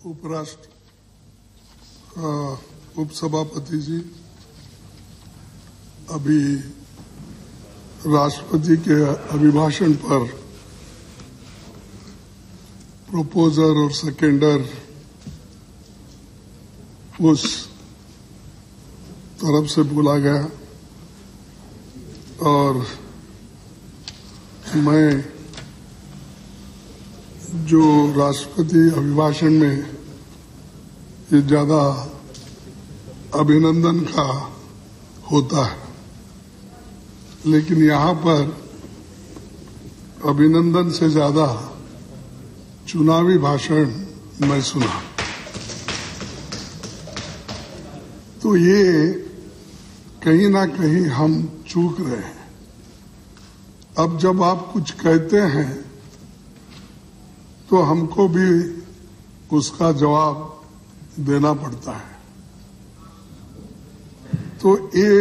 उपराष्ट्र उपसभापति जी, अभी राष्ट्रपति के अभिभाषण पर प्रोपोजर और सेकेंडर उस तरफ से बोला गया और मैं जो राष्ट्रपति अभिभाषण में ये ज्यादा अभिनंदन का होता है, लेकिन यहाँ पर अभिनंदन से ज्यादा चुनावी भाषण मैं सुना। तो ये कहीं ना कहीं हम चूक रहे हैं। अब जब आप कुछ कहते हैं तो हमको भी उसका जवाब देना पड़ता है। तो ये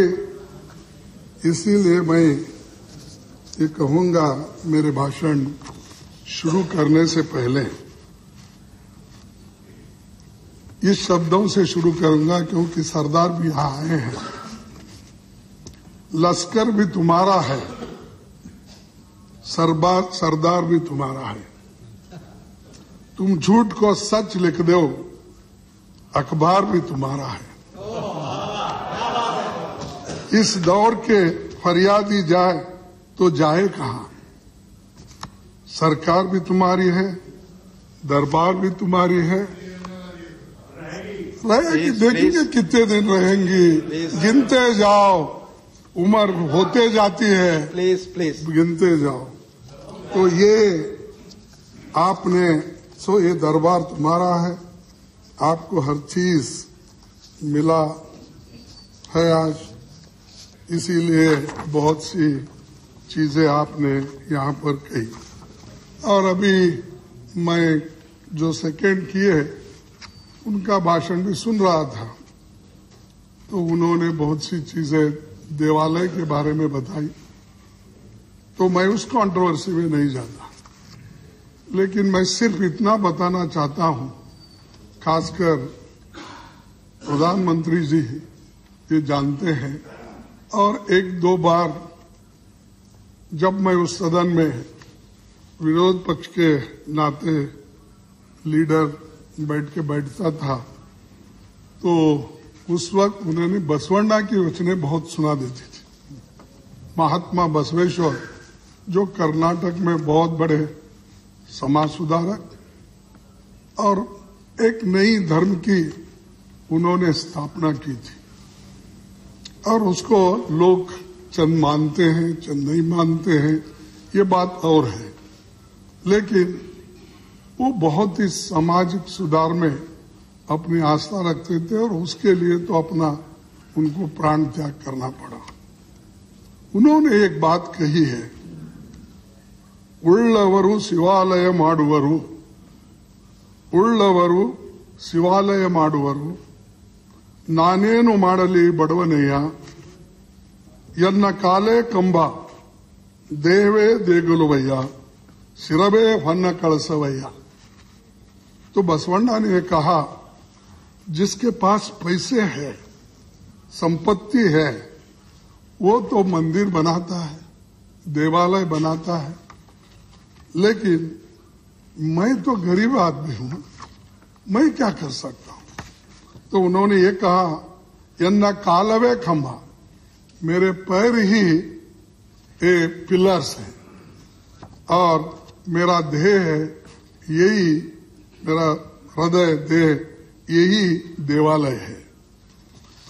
इसीलिए मैं ये कहूंगा, मेरे भाषण शुरू करने से पहले इस शब्दों से शुरू करूंगा, क्योंकि सरदार भी यहां आए हैं। लश्कर भी तुम्हारा है, सरदार भी तुम्हारा है। तुम झूठ को सच लिख दो, अखबार भी तुम्हारा है। इस दौर के फरियादी जाए तो जाए कहां? सरकार भी तुम्हारी है, दरबार भी तुम्हारी है। रहेगी, देखेंगे कितने दिन रहेंगी, गिनते जाओ, उम्र होते जाती है, प्लीज गिनते जाओ। तो ये आपने ये दरबार तुम्हारा है, आपको हर चीज मिला है आज, इसीलिए बहुत सी चीजें आपने यहाँ पर कही। और अभी मैं जो सेकेंड किए उनका भाषण भी सुन रहा था, तो उन्होंने बहुत सी चीजें देवालय के बारे में बताई। तो मैं उस कंट्रोवर्सी में नहीं जाता, लेकिन मैं सिर्फ इतना बताना चाहता हूं, खासकर प्रधानमंत्री जी ये जानते हैं। और एक दो बार जब मैं उस सदन में विरोध पक्ष के नाते लीडर बैठता था, तो उस वक्त उन्होंने बसवण्णा की वचनें बहुत सुना देती थी। महात्मा बसवेश्वर, जो कर्नाटक में बहुत बड़े समाज सुधारक और एक नई धर्म की उन्होंने स्थापना की थी, और उसको लोग चंद मानते हैं, चंद नहीं मानते हैं, ये बात और है। लेकिन वो बहुत ही सामाजिक सुधार में अपनी आस्था रखते थे, और उसके लिए तो अपना उनको प्राण त्याग करना पड़ा। उन्होंने एक बात कही है, उಳ್ಳವರು ಶಿವಾಲಯ ಮಾಡುವರು, ಉಳ್ಳವರು ಶಿವಾಲಯ ಮಾಡುವರು, ನಾನೇನು ಮಾಡಲಿ ಬಡವನಯ್ಯ, ಎನ್ನ ಕಾಲೇ ಕಂಬ ದೇವೇ ದೇಗುಲುವಯ್ಯ, ಶಿರವೇ ಹೊನ್ನ ಕಳಸವಯ್ಯ। तो बसवण्णा ने कहा, जिसके पास पैसे हैं, संपत्ति है, वो तो मंदिर बनाता है, देवालय बनाता है, लेकिन मैं तो गरीब आदमी हूं, मैं क्या कर सकता हूं? तो उन्होंने ये कहा, यन्ना कालवे खंभा, मेरे पैर ही पिलर्स हैं, और मेरा देह है, यही मेरा हृदय देह, यही देवालय है।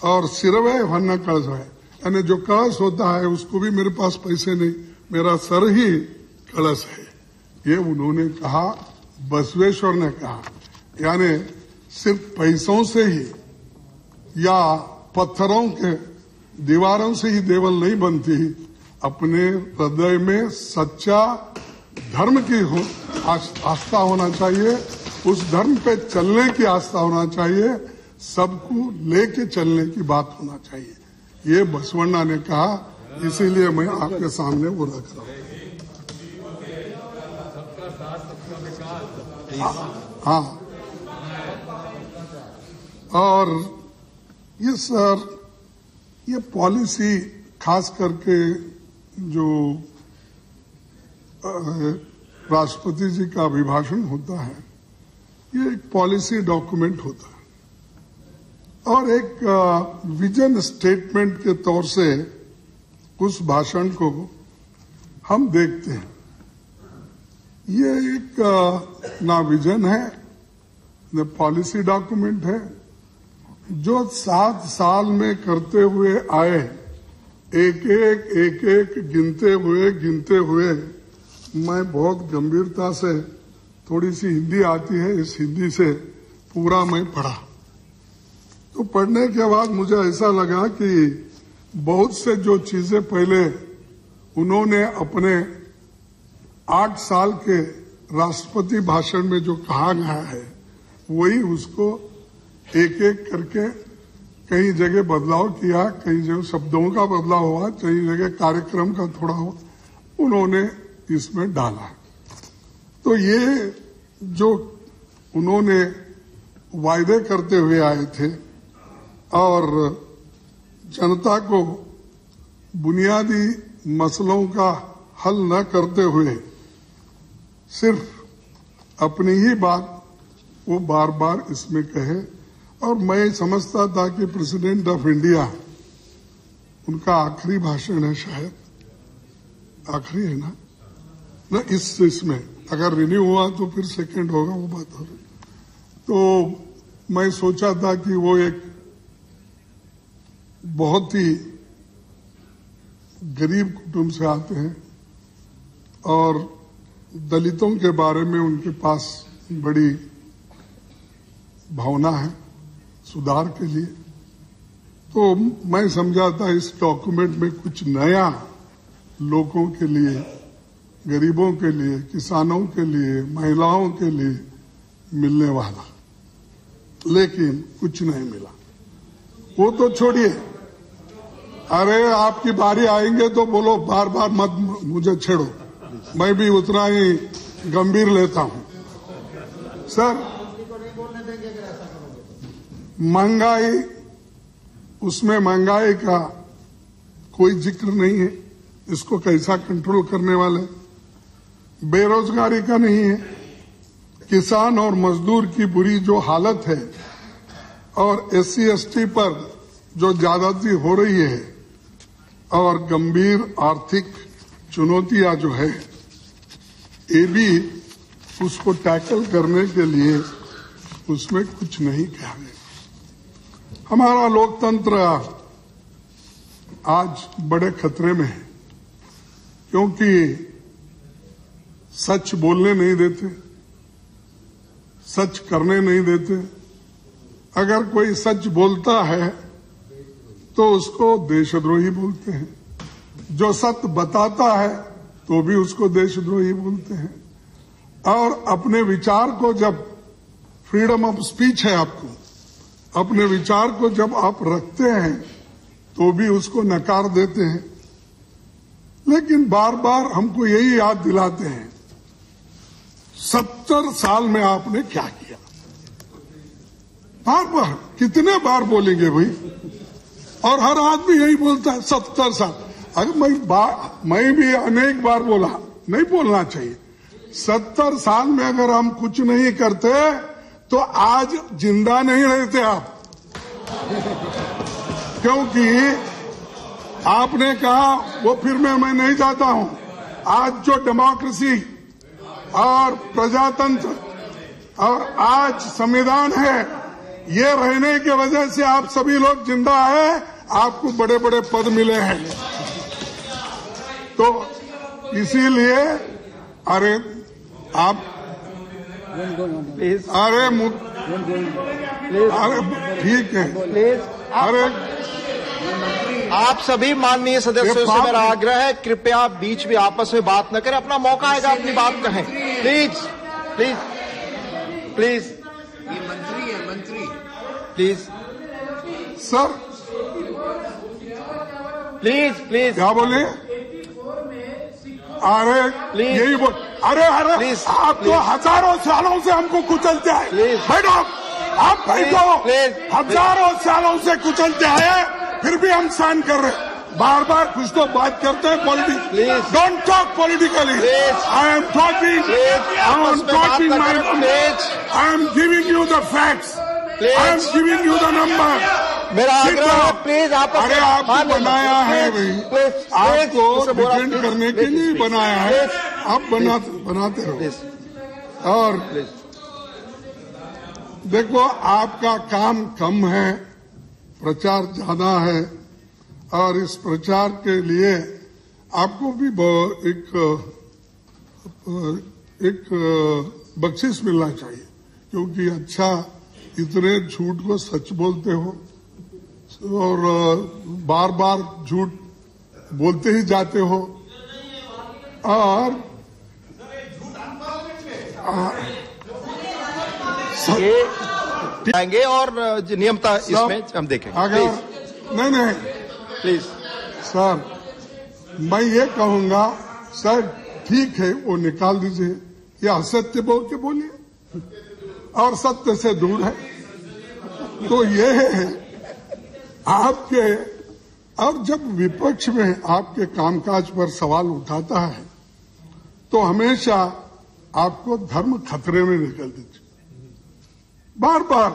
और सिरवे वन्न कलश है, यानी जो कलश होता है उसको भी मेरे पास पैसे नहीं, मेरा सर ही कलश है। ये उन्होंने कहा, बसवेश्वर ने कहा। यानी सिर्फ पैसों से ही या पत्थरों के दीवारों से ही देवल नहीं बनती, अपने हृदय में सच्चा धर्म की आस्था होना चाहिए, उस धर्म पे चलने की आस्था होना चाहिए, सबको लेके चलने की बात होना चाहिए। ये बसवण्णा ने कहा, इसीलिए मैं आपके सामने वो रख रहा हूं। हाँ, और ये सर, ये पॉलिसी खास करके जो राष्ट्रपति जी का अभिभाषण होता है, ये एक पॉलिसी डॉक्यूमेंट होता है और एक विजन स्टेटमेंट के तौर से उस भाषण को हम देखते हैं। ये एक ना विजन है न पॉलिसी डॉक्यूमेंट है, जो 7 साल में करते हुए आए, एक एक गिनते हुए मैं बहुत गंभीरता से, थोड़ी सी हिंदी आती है, इस हिंदी से पूरा मैं पढ़ा। तो पढ़ने के बाद मुझे ऐसा लगा कि बहुत से जो चीजें पहले उन्होंने अपने 8 साल के राष्ट्रपति भाषण में जो कहा गया है, वही उसको एक एक करके कई जगह बदलाव किया, कई जगह शब्दों का बदलाव हुआ, कई जगह कार्यक्रम का थोड़ा हुआ, उन्होंने इसमें डाला। तो ये जो उन्होंने वायदे करते हुए आए थे और जनता को बुनियादी मसलों का हल न करते हुए सिर्फ अपनी ही बात वो बार बार इसमें कहे, और मैं समझता था कि प्रेसिडेंट ऑफ इंडिया उनका आखिरी भाषण है, शायद आखिरी है ना इसमें अगर रिन्यू हुआ तो फिर सेकंड होगा, वो बात हो रही। तो मैं सोचा था कि वो एक बहुत ही गरीब कुटुंब से आते हैं और दलितों के बारे में उनके पास बड़ी भावना है सुधार के लिए। तो मैं समझा था इस डॉक्यूमेंट में कुछ नया लोगों के लिए, गरीबों के लिए, किसानों के लिए, महिलाओं के लिए मिलने वाला, लेकिन कुछ नहीं मिला। वो तो छोड़िए, अरे आपकी बारी आएंगे तो बोलो, बार बार मत मुझे छेड़ो, मैं भी उतना ही गंभीर लेता हूं। सर, महंगाई, उसमें महंगाई का कोई जिक्र नहीं है, इसको कैसा कंट्रोल करने वाले। बेरोजगारी का नहीं है, किसान और मजदूर की बुरी जो हालत है और SC/ST पर जो ज्यादती हो रही है और गंभीर आर्थिक चुनौतियां जो है, ये भी उसको टैकल करने के लिए उसमें कुछ नहीं कहा गया। हमारा लोकतंत्र आज बड़े खतरे में है, क्योंकि सच बोलने नहीं देते, सच करने नहीं देते। अगर कोई सच बोलता है तो उसको देशद्रोही बोलते हैं, जो सत्य बताता है तो भी उसको देशद्रोही बोलते हैं, और अपने विचार को, जब फ्रीडम ऑफ स्पीच है आपको, अपने विचार को जब आप रखते हैं तो भी उसको नकार देते हैं। लेकिन बार बार हमको यही याद दिलाते हैं, 70 साल में आपने क्या किया। बार बार कितने बार बोलेंगे भाई, और हर आदमी यही बोलता है 70 साल। अगर मैं भी अनेक बार बोला, नहीं बोलना चाहिए। 70 साल में अगर हम कुछ नहीं करते तो आज जिंदा नहीं रहते आप, क्योंकि आपने कहा, वो फिर मैं नहीं जाता हूं। आज जो डेमोक्रेसी और प्रजातंत्र और आज संविधान है, ये रहने की वजह से आप सभी लोग जिंदा हैं, आपको बड़े बड़े पद मिले हैं। तो इसीलिए अरे आप अरे ठीक है, अरे आप सभी माननीय सदस्यों से मेरा आग्रह है, कृपया बीच में आपस में बात न करें। अपना मौका आएगा अपनी बात कहें, प्लीज प्लीज प्लीज। ये मंत्री है, मंत्री। Please sir, please please. क्या बोले? अरे यही बोल, अरे प्लीज, आप तो हजारों सालों से हमको कुचलते हैं। प्लीज बैठो, आप भाई को हजारों सालों से कुचलते आए, फिर भी हम सहन कर रहे हैं। बार बार कुछ तो बात करते हैं politics. Don't talk politically. I am talking I am giving you the facts, I am giving you the number. मेरा आग्रह है प्लीज आप। अरे आपको बनाया है भाई, आपको डिफेंड करने के लिए बनाया है, आप बनाते रहो। और देखो आपका काम कम है, प्रचार ज्यादा है, और इस प्रचार के लिए आपको भी एक बख्शिश मिलना चाहिए, क्योंकि अच्छा इतने झूठ को सच बोलते हो और बार बार झूठ बोलते ही जाते हो। और आएंगे और नियमता इसमें हम देखेंगे। अगर नहीं प्लीज सर, मैं ये कहूंगा सर ठीक है वो निकाल दीजिए, ये असत्य बोल के बोलिए और सत्य से दूर है। तो ये है आपके, और जब विपक्ष में आपके कामकाज पर सवाल उठाता है तो हमेशा आपको धर्म खतरे में निकल दीजिए। बार बार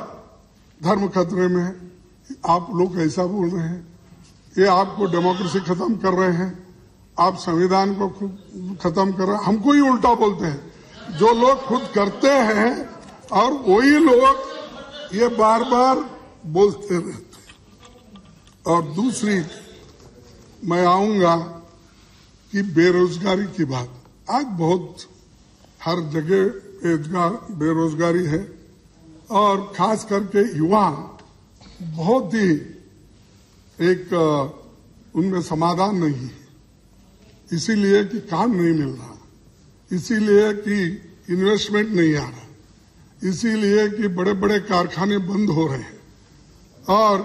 धर्म खतरे में है, आप लोग ऐसा बोल रहे हैं, ये आपको डेमोक्रेसी खत्म कर रहे हैं, आप संविधान को खुद खत्म कर रहे हैं। हमको ही उल्टा बोलते हैं, जो लोग खुद करते हैं और वही लोग ये बार बार बोलते रहते हैं। और दूसरी मैं आऊंगा कि बेरोजगारी की बात, आज बहुत हर जगह बेरोजगारी है और खास करके युवा बहुत ही एक उनमें समाधान नहीं है, इसीलिए कि काम नहीं मिल रहा, इसीलिए कि इन्वेस्टमेंट नहीं आ रहा, इसीलिए कि बड़े बड़े कारखाने बंद हो रहे हैं और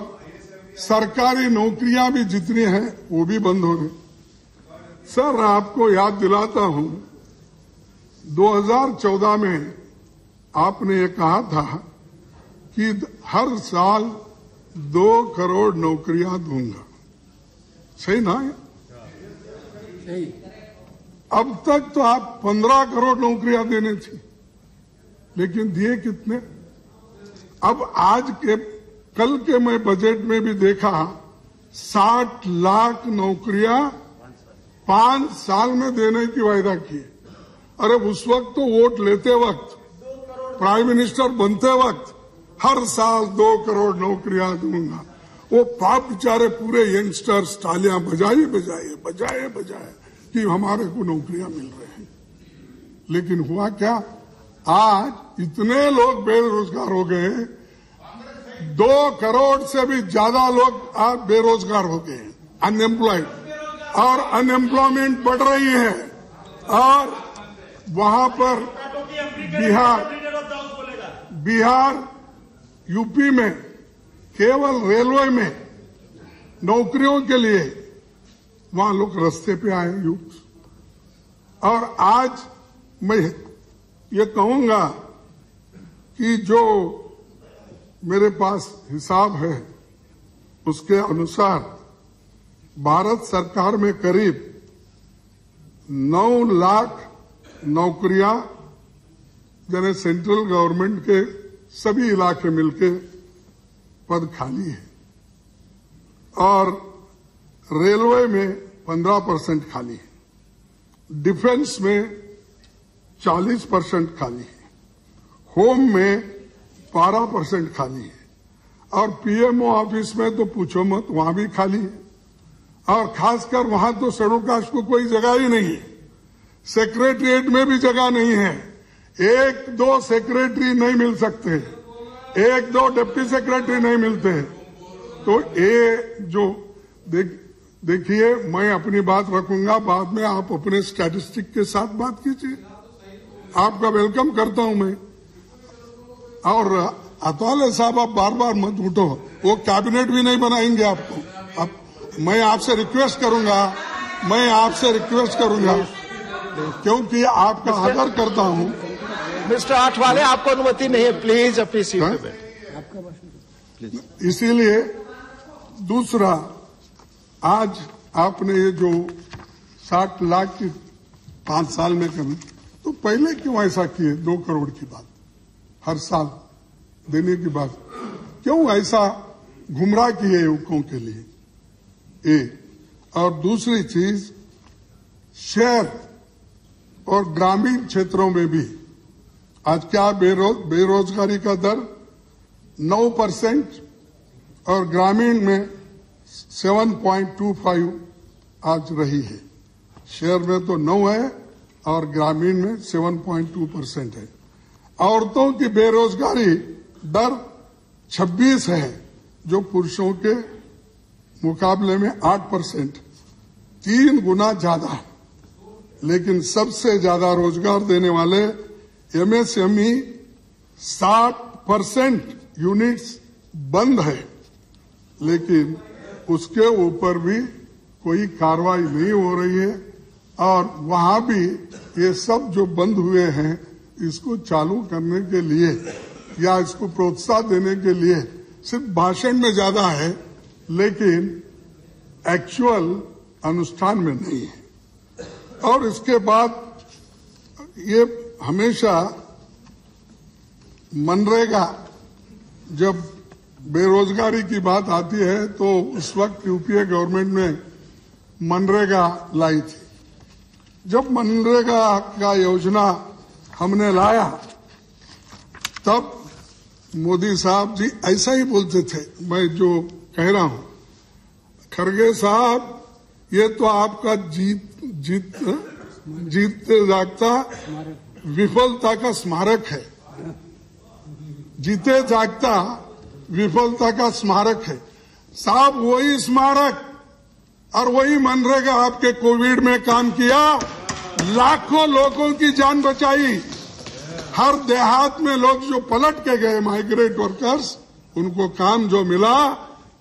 सरकारी नौकरियां भी जितनी हैं वो भी बंद हो रही। सर आपको याद दिलाता हूं, 2014 में आपने ये कहा था कि हर साल 2 करोड़ नौकरियां दूंगा, सही ना है? अब तक तो आप 15 करोड़ नौकरियां देने थी, लेकिन दिए कितने? अब आज के कल के मैं बजट में भी देखा 60 लाख नौकरियां 5 साल में देने की वायदा की। अरे उस वक्त तो वोट लेते वक्त, प्राइम मिनिस्टर बनते वक्त हर साल 2 करोड़ नौकरियां दूंगा, वो पाप बेचारे पूरे यंगस्टर्स तालियां बजाए कि हमारे को नौकरियां मिल रही हैं। लेकिन हुआ क्या, आज इतने लोग बेरोजगार हो गए, 2 करोड़ से भी ज्यादा लोग आज बेरोजगार हो गए, अनएम्प्लॉयड, और अनएम्प्लॉयमेंट बढ़ रही है। और वहां पर बिहार यूपी में केवल रेलवे में नौकरियों के लिए वहां लोग रास्ते पे आए यूथ। और आज मैं ये कहूंगा कि जो मेरे पास हिसाब है उसके अनुसार भारत सरकार में करीब 9 लाख नौकरियां यानी सेंट्रल गवर्नमेंट के सभी इलाके मिलके पद खाली है, और रेलवे में 15% खाली है, डिफेंस में 40% खाली है, होम में 12% खाली है, और पीएमओ ऑफिस में तो पूछो मत, वहां भी खाली है। और खासकर वहां तो शेड्यूल कास्ट को कोई जगह ही नहीं है, सेक्रेटरिएट में भी जगह नहीं है, 1-2 सेक्रेटरी नहीं मिल सकते, 1-2 डिप्टी सेक्रेटरी नहीं मिलते। तो ये जो देखिए, मैं अपनी बात रखूंगा, बाद में आप अपने स्टैटिस्टिक के साथ बात कीजिए, आपका वेलकम करता हूं मैं। और अतौले साहब आप बार बार मत उठो, वो कैबिनेट भी नहीं बनाएंगे आपको। मैं आपसे रिक्वेस्ट करूंगा क्योंकि आपका आदर करता हूं। मिस्टर आठवाले, आपको अनुमति नहीं है, प्लीज अपनी सीट पे बैठ। इसीलिए दूसरा, आज आपने ये जो 60 लाख की 5 साल में कमी, तो पहले क्यों ऐसा किए? 2 करोड़ की बात हर साल देने की बात क्यों ऐसा गुमराह किए युवकों के लिए? और दूसरी चीज, शहर और ग्रामीण क्षेत्रों में भी आज क्या बेरोजगारी का दर 9% और ग्रामीण में 7.25 आज रही है। शहर में तो 9 है और ग्रामीण में 7.2% है। औरतों की बेरोजगारी दर 26 है, जो पुरुषों के मुकाबले में 8%, 3 गुना ज्यादा है। लेकिन सबसे ज्यादा रोजगार देने वाले एमएसएमई 60% यूनिट्स बंद है, लेकिन उसके ऊपर भी कोई कार्रवाई नहीं हो रही है। और वहां भी ये सब जो बंद हुए हैं, इसको चालू करने के लिए या इसको प्रोत्साहन देने के लिए सिर्फ भाषण में ज्यादा है, लेकिन एक्चुअल अनुष्ठान में नहीं है। और इसके बाद ये हमेशा मनरेगा, जब बेरोजगारी की बात आती है तो उस वक्त यूपीए गवर्नमेंट ने मनरेगा लाई थी। जब मनरेगा का योजना हमने लाया, तब मोदी साहब जी ऐसा ही बोलते थे, मैं जो कह रहा हूं, खड़गे साहब ये तो आपका जीत जागता विफलता का स्मारक है। जीते जागता विफलता का स्मारक है साहब। वही स्मारक और वही मनरेगा आपके कोविड में काम किया, लाखों लोगों की जान बचाई। हर देहात में लोग जो पलट के गए माइग्रेंट वर्कर्स, उनको काम जो मिला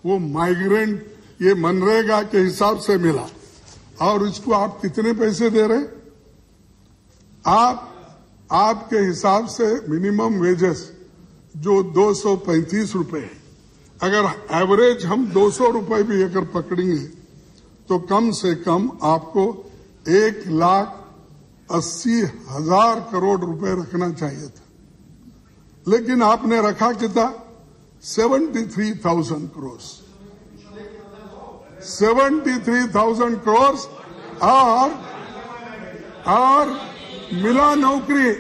वो माइग्रेंट ये मनरेगा के हिसाब से मिला। और इसको आप कितने पैसे दे रहे? आपके हिसाब से मिनिमम वेजेस जो 235 रुपए है, अगर एवरेज हम 200 रुपए भी अगर पकड़ेंगे तो कम से कम आपको 1,80,000 करोड़ रुपए रखना चाहिए था। लेकिन आपने रखा कितना? 73,000 करोड़। 73,000 करोड़ और मिला नौकरी।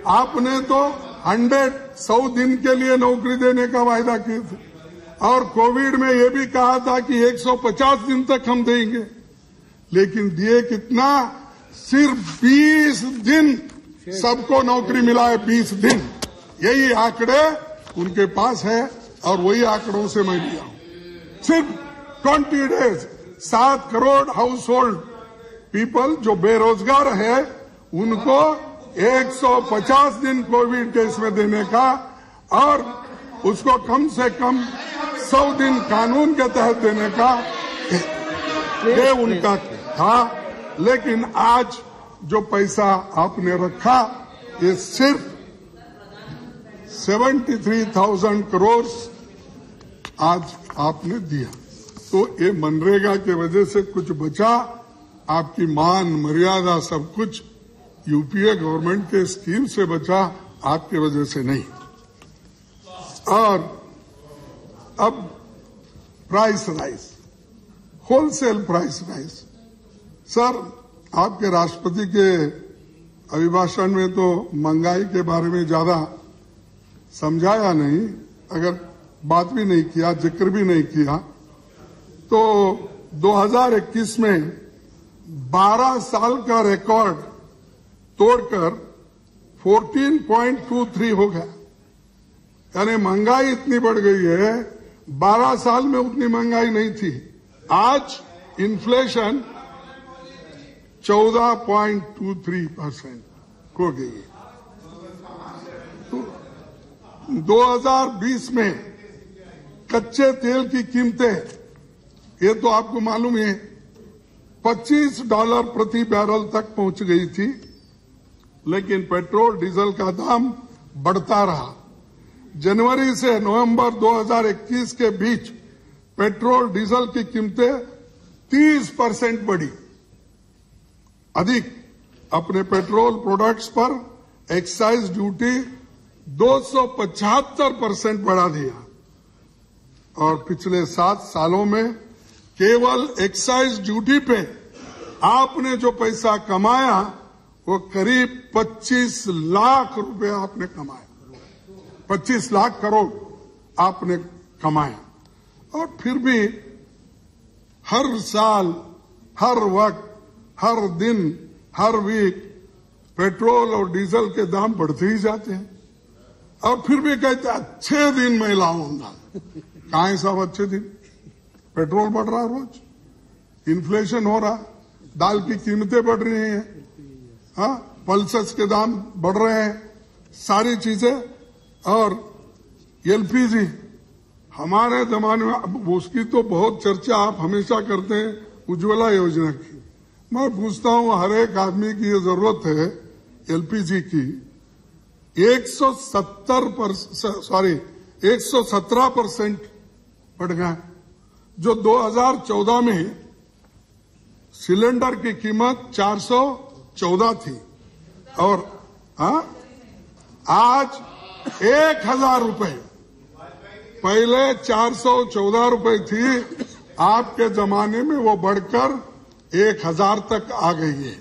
आपने तो 100 दिन के लिए नौकरी देने का वायदा किए थे, और कोविड में ये भी कहा था कि 150 दिन तक हम देंगे, लेकिन दिए कितना? सिर्फ 20 दिन सबको नौकरी मिला है। 20 दिन, यही आंकड़े उनके पास है और वही आंकड़ों से मैं लिया हूं। सिर्फ 20 days 7 crore house hold people जो बेरोजगार है, उनको 150 दिन कोविड के इसमें देने का, और उसको कम से कम 100 दिन कानून के तहत देने का ये उनका था। लेकिन आज जो पैसा आपने रखा, ये सिर्फ 73,000 करोड़ आज आपने दिया। तो ये मनरेगा के वजह से कुछ बचा, आपकी मान मर्यादा सब कुछ यूपीए गवर्नमेंट के स्कीम से बचा, आपके वजह से नहीं। और अब price rise, wholesale price rise. Sir, आपके राष्ट्रपति के अभिभाषण में तो महंगाई के बारे में ज्यादा समझाया नहीं, अगर बात भी नहीं किया, जिक्र भी नहीं किया। तो 2021 में 12 साल का रिकॉर्ड तोड़कर 14.23 हो गया। यानी महंगाई इतनी बढ़ गई है, 12 साल में उतनी महंगाई नहीं थी। आज इन्फ्लेशन 14.23% हो गई है। तो 2020 में कच्चे तेल की कीमतें, ये तो आपको मालूम है, $25 प्रति बैरल तक पहुंच गई थी, लेकिन पेट्रोल डीजल का दाम बढ़ता रहा। जनवरी से नवंबर 2021 के बीच पेट्रोल डीजल की कीमतें 30% बढ़ी। अधिक अपने पेट्रोल प्रोडक्ट्स पर एक्साइज ड्यूटी 275% बढ़ा दिया और पिछले 7 सालों में केवल एक्साइज ड्यूटी पे आपने जो पैसा कमाया वो करीब 25 लाख रुपए आपने कमाया, 25 लाख करोड़ आपने कमाया। और फिर भी हर साल, हर वक्त, हर दिन, हर वीक पेट्रोल और डीजल के दाम बढ़ते ही जाते हैं और फिर भी कहते हैं अच्छे दिन मैं लाऊंगा। कहाँ है साहब अच्छे दिन? पेट्रोल बढ़ रहा रोज, इन्फ्लेशन हो रहा, दाल की कीमतें बढ़ रही हैं, हाँ, पल्सेस के दाम बढ़ रहे हैं, सारी चीजें। और एलपीजी हमारे जमाने में उसकी तो बहुत चर्चा आप हमेशा करते हैं, उज्ज्वला योजना की। मैं पूछता हूं हर एक आदमी की ये जरूरत है एलपीजी की। 117% बढ़ गया, जो 2014 में सिलेंडर की कीमत 414 थी और आज 1000 रुपए। पहले 414 रुपए थी, आपके जमाने में वो बढ़कर 1000 तक आ गई है।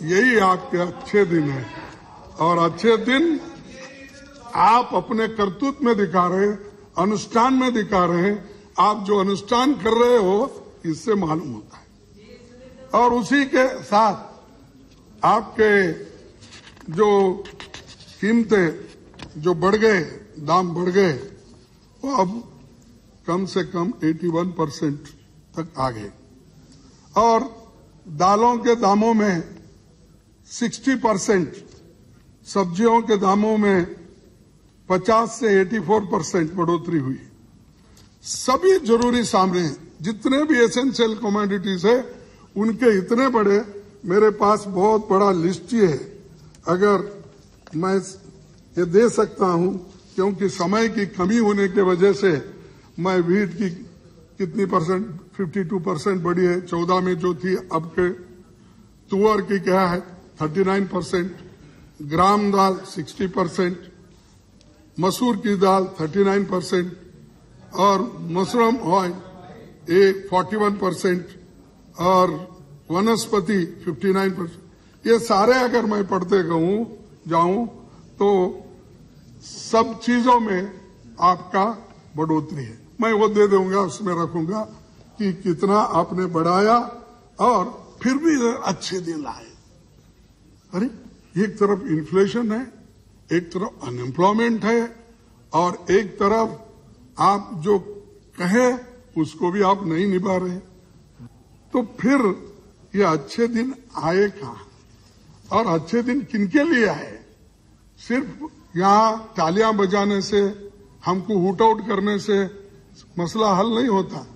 यही आपके अच्छे दिन है और अच्छे दिन आप अपने करतूत में दिखा रहे हैं, अनुष्ठान में दिखा रहे हैं। आप जो अनुष्ठान कर रहे हो इससे मालूम होता है। और उसी के साथ आपके जो कीमतें जो बढ़ गए, दाम बढ़ गए, वो अब कम से कम 81% तक आ गए। और दालों के दामों में 60%, सब्जियों के दामों में 50 से 84% बढ़ोतरी हुई। सभी जरूरी सामने जितने भी एसेंशियल कमोडिटीज है उनके इतने बड़े, मेरे पास बहुत बड़ा लिस्ट ही है। अगर मैं ये दे सकता हूं, क्योंकि समय की कमी होने की वजह से मैं व्हीट की कितनी परसेंट, 52% बढ़ी है 14 में जो थी, अब के तुअर की क्या है 39%, ग्राम दाल 60%, मसूर की दाल 39% और मशरूम ऑयल 41% और वनस्पति 59%। ये सारे अगर मैं पढ़ते जाऊं तो सब चीजों में आपका बढ़ोतरी है। मैं वो दे दूंगा, उसमें रखूंगा कि कितना आपने बढ़ाया और फिर भी अच्छे दिन लाए। अरे एक तरफ इन्फ्लेशन है, एक तरफ अनएम्प्लॉयमेंट है और एक तरफ आप जो कहे उसको भी आप नहीं निभा रहे, तो फिर ये अच्छे दिन आए कहां? और अच्छे दिन किनके लिए आए? सिर्फ यहां तालियां बजाने से, हमको हुट आउट करने से मसला हल नहीं होता।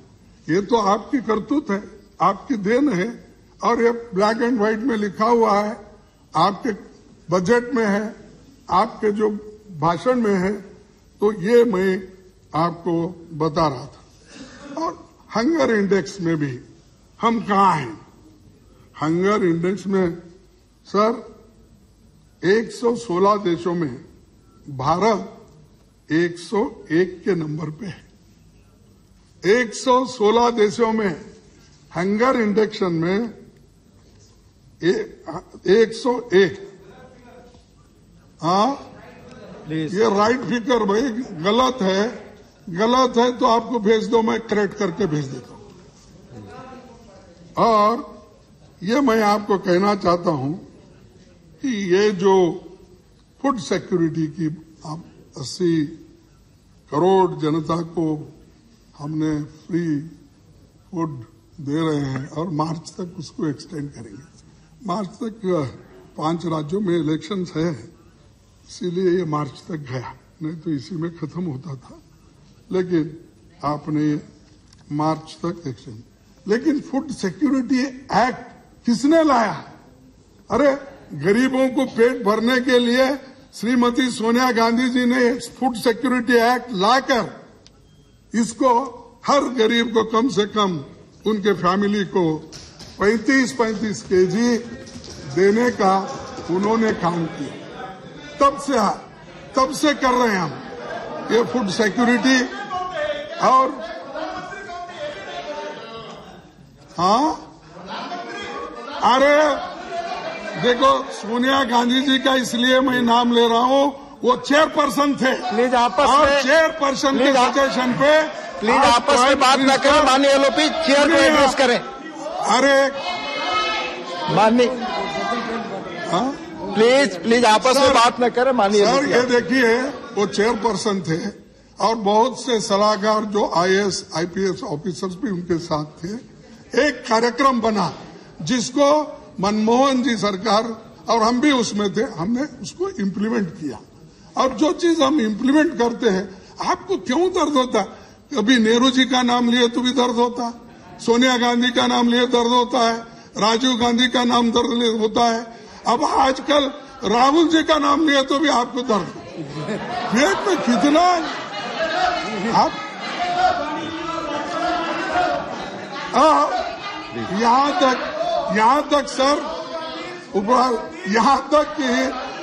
ये तो आपकी करतूत है, आपकी देन है और ये ब्लैक एंड व्हाइट में लिखा हुआ है, आपके बजट में है, आपके जो भाषण में है। तो ये मैं आपको बता रहा था। और हंगर इंडेक्स में भी हम कहाँ हैं? हंगर इंडेक्स में सर 116 देशों में भारत 101 के नंबर पे है। 116 देशों में हंगर इंडेक्शन में 101। हाँ, ये राइट फिगर भाई गलत है तो आपको भेज दो, मैं करेक्ट करके भेज देता हूं। और ये मैं आपको कहना चाहता हूं कि ये जो फूड सिक्योरिटी की आप 80 करोड़ जनता को हमने फ्री फूड दे रहे हैं और मार्च तक उसको एक्सटेंड करेंगे। मार्च तक 5 राज्यों में इलेक्शंस है, इसीलिए ये मार्च तक गया, नहीं तो इसी में खत्म होता था। लेकिन आपने मार्च तक एक्सटेंड। लेकिन फूड सिक्योरिटी एक्ट किसने लाया? अरे गरीबों को पेट भरने के लिए श्रीमती सोनिया गांधी जी ने फूड सिक्योरिटी एक्ट लाकर इसको हर गरीब को कम से कम उनके फैमिली को 35-35 केजी देने का उन्होंने काम किया। तब से कर रहे हैं हम ये फूड सिक्योरिटी। और हाँ, अरे देखो सोनिया गांधी जी का इसलिए मैं नाम ले रहा हूँ, वो चेयरपर्सन थे। प्लीज आपस और में चेयरपर्सन के सजेशन पे प्लीज आपस में बात न करें। माननीय एलओपी चेयर को एड्रेस करें। अरे माननीय प्लीज आपस में बात न करें। माननीय सर ये देखिए, वो चेयरपर्सन थे और बहुत से सलाहकार जो आईएएस आईपीएस ऑफिसर्स भी उनके साथ थे। एक कार्यक्रम बना जिसको मनमोहन जी सरकार और हम भी उसमें थे, हमने उसको इम्प्लीमेंट किया। अब जो चीज हम इम्प्लीमेंट करते हैं, आपको क्यों दर्द होता? कभी नेहरू जी का नाम लिए तो भी दर्द होता, सोनिया गांधी का नाम लिए दर्द होता है, राजीव गांधी का नाम दर्द होता है, अब आजकल राहुल जी का नाम लिए तो भी आपको दर्द। पेट में कितना आप यहाँ तक सर, यहाँ तक कि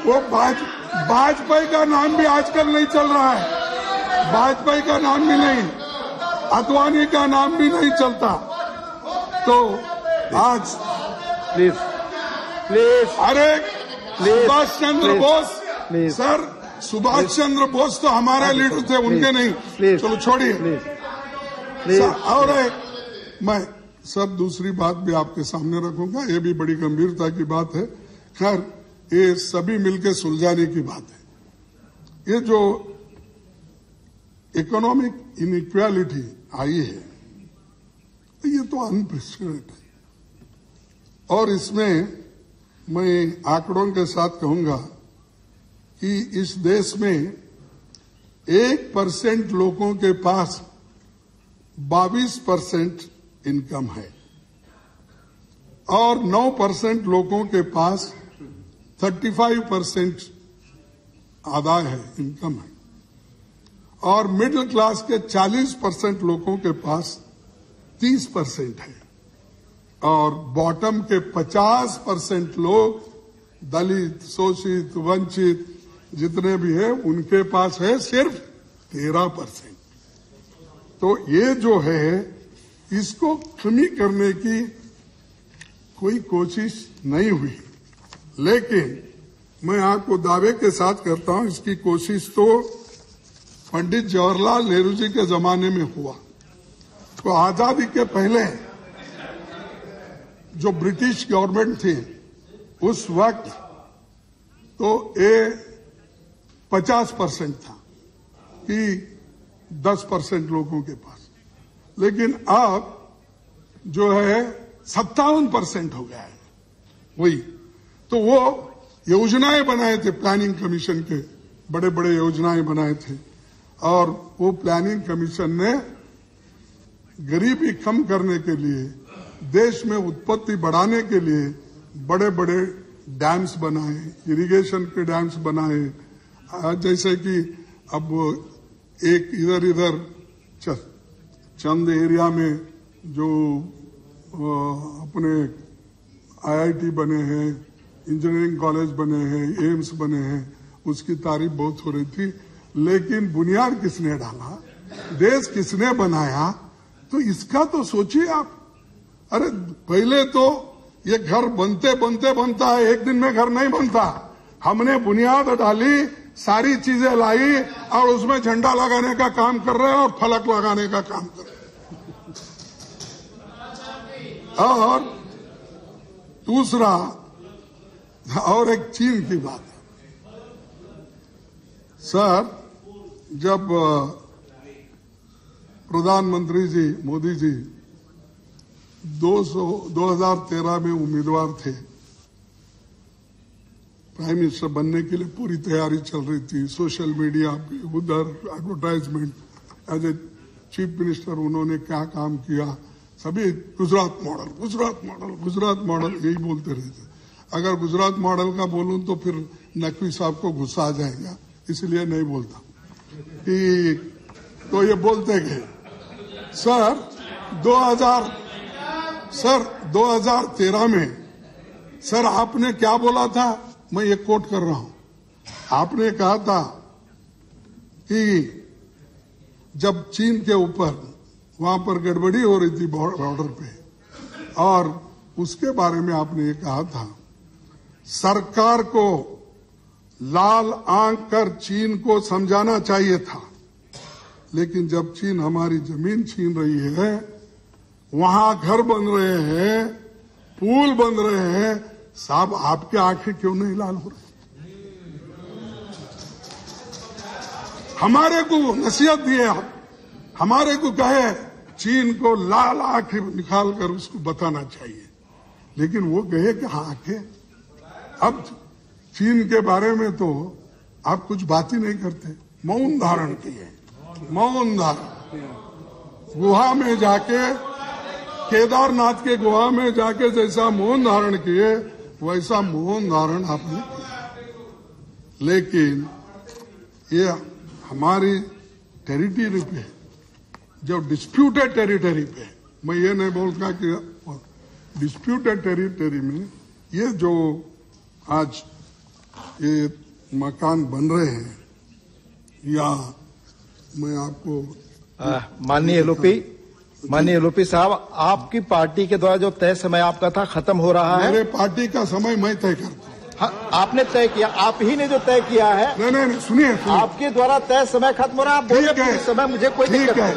वो वाजपेयी का नाम भी आजकल नहीं चल रहा है। वाजपेयी का नाम भी नहीं, अद्वानी का नाम भी नहीं चलता। तो आज प्लीज अरे सुभाष चंद्र बोस सर, सुभाष चंद्र बोस तो हमारे लीडर थे, उनके नहीं। चलो छोड़िए। और मैं सब दूसरी बात भी आपके सामने रखूंगा, ये भी बड़ी गंभीरता की बात है। खैर ये सभी मिलकर सुलझाने की बात है। ये जो इकोनॉमिक इनइक्वालिटी आई है, ये तो अनप्रेसिडेंटेड है। और इसमें मैं आंकड़ों के साथ कहूंगा कि इस देश में 1% लोगों के पास 22% इनकम है और 9% लोगों के पास 35% आदाय है, इनकम है। और मिडिल क्लास के 40% लोगों के पास 30% है और बॉटम के 50% लोग, दलित, शोषित, वंचित जितने भी है, उनके पास है सिर्फ 13%। तो ये जो है, इसको कमी करने की कोई कोशिश नहीं हुई। लेकिन मैं आपको दावे के साथ कहता हूं, इसकी कोशिश तो पंडित जवाहरलाल नेहरू जी के जमाने में हुआ। तो आजादी के पहले जो ब्रिटिश गवर्नमेंट थी, उस वक्त तो ये 50% था कि 10% लोगों के पास, लेकिन अब जो है 57% हो गया है। वही तो वो योजनाएं बनाए थे, प्लानिंग कमीशन के बड़े बड़े योजनाएं बनाए थे। और वो प्लानिंग कमीशन ने गरीबी कम करने के लिए, देश में उत्पत्ति बढ़ाने के लिए बड़े बड़े डैम्स बनाए, इरिगेशन के डैम्स बनाए। जैसे कि अब एक इधर चंद एरिया में जो अपने आईआईटी बने हैं, इंजीनियरिंग कॉलेज बने हैं, एम्स बने हैं, उसकी तारीफ बहुत हो रही थी। लेकिन बुनियाद किसने डाला, देश किसने बनाया, तो इसका तो सोचिए आप। अरे पहले तो ये घर बनता है, एक दिन में घर नहीं बनता। हमने बुनियाद डाली, सारी चीजें लाई और उसमें झंडा लगाने का काम कर रहे हैं और फलक लगाने का काम कर रहे हैं। और दूसरा, और एक चीन की बात है सर, जब प्रधानमंत्री जी मोदी जी 2013 में उम्मीदवार थे, प्राइम मिनिस्टर बनने के लिए पूरी तैयारी चल रही थी। सोशल मीडिया पे उधर advertisement, as a chief minister उन्होंने क्या काम किया, सभी गुजरात मॉडल यही बोलते रहते। अगर गुजरात मॉडल का बोलूं तो फिर नकवी साहब को गुस्सा आ जाएगा, इसलिए नहीं बोलता कि तो ये बोलते गए। सर 2013 में सर आपने क्या बोला था, मैं ये कोट कर रहा हूं, आपने कहा था कि जब चीन के ऊपर वहां पर गड़बड़ी हो रही थी बॉर्डर पे, और उसके बारे में आपने ये कहा था सरकार को लाल आंख कर चीन को समझाना चाहिए था, लेकिन जब चीन हमारी जमीन छीन रही है, वहां घर बन रहे हैं, पुल बन रहे हैं, साहब आपकी आंखें क्यों नहीं लाल हो रही? हमारे को नसीहत दिए आप, हमारे को कहे चीन को लाल आंखें निकाल कर उसको बताना चाहिए, लेकिन वो कहे कि हाँ आंखें। अब चीन के बारे में तो आप कुछ बात ही नहीं करते, मौन धारण किए, मौन धारण। गुहा में जाके, केदारनाथ के गुहा में जाके जैसा मौन धारण किए वैसा मौन धारण आपने किया, लेकिन ये हमारी टेरिटरी पे, जो डिस्प्यूटेड टेरिटरी पे, मैं ये नहीं बोलता कि डिस्प्यूटेड टेरिटरी में ये जो आज ये मकान बन रहे हैं, या मैं आपको माननीय एलओपी साहब, आपकी पार्टी के द्वारा जो तय समय आपका था खत्म हो रहा है। मेरे पार्टी का समय मैं तय करता हूँ। हाँ, आपने तय किया, आप ही ने जो तय किया है। नहीं, सुनिए, आपके द्वारा तय समय खत्म हो रहा है, बोले पूरे समय, मुझे कोई दिक्कत नहीं।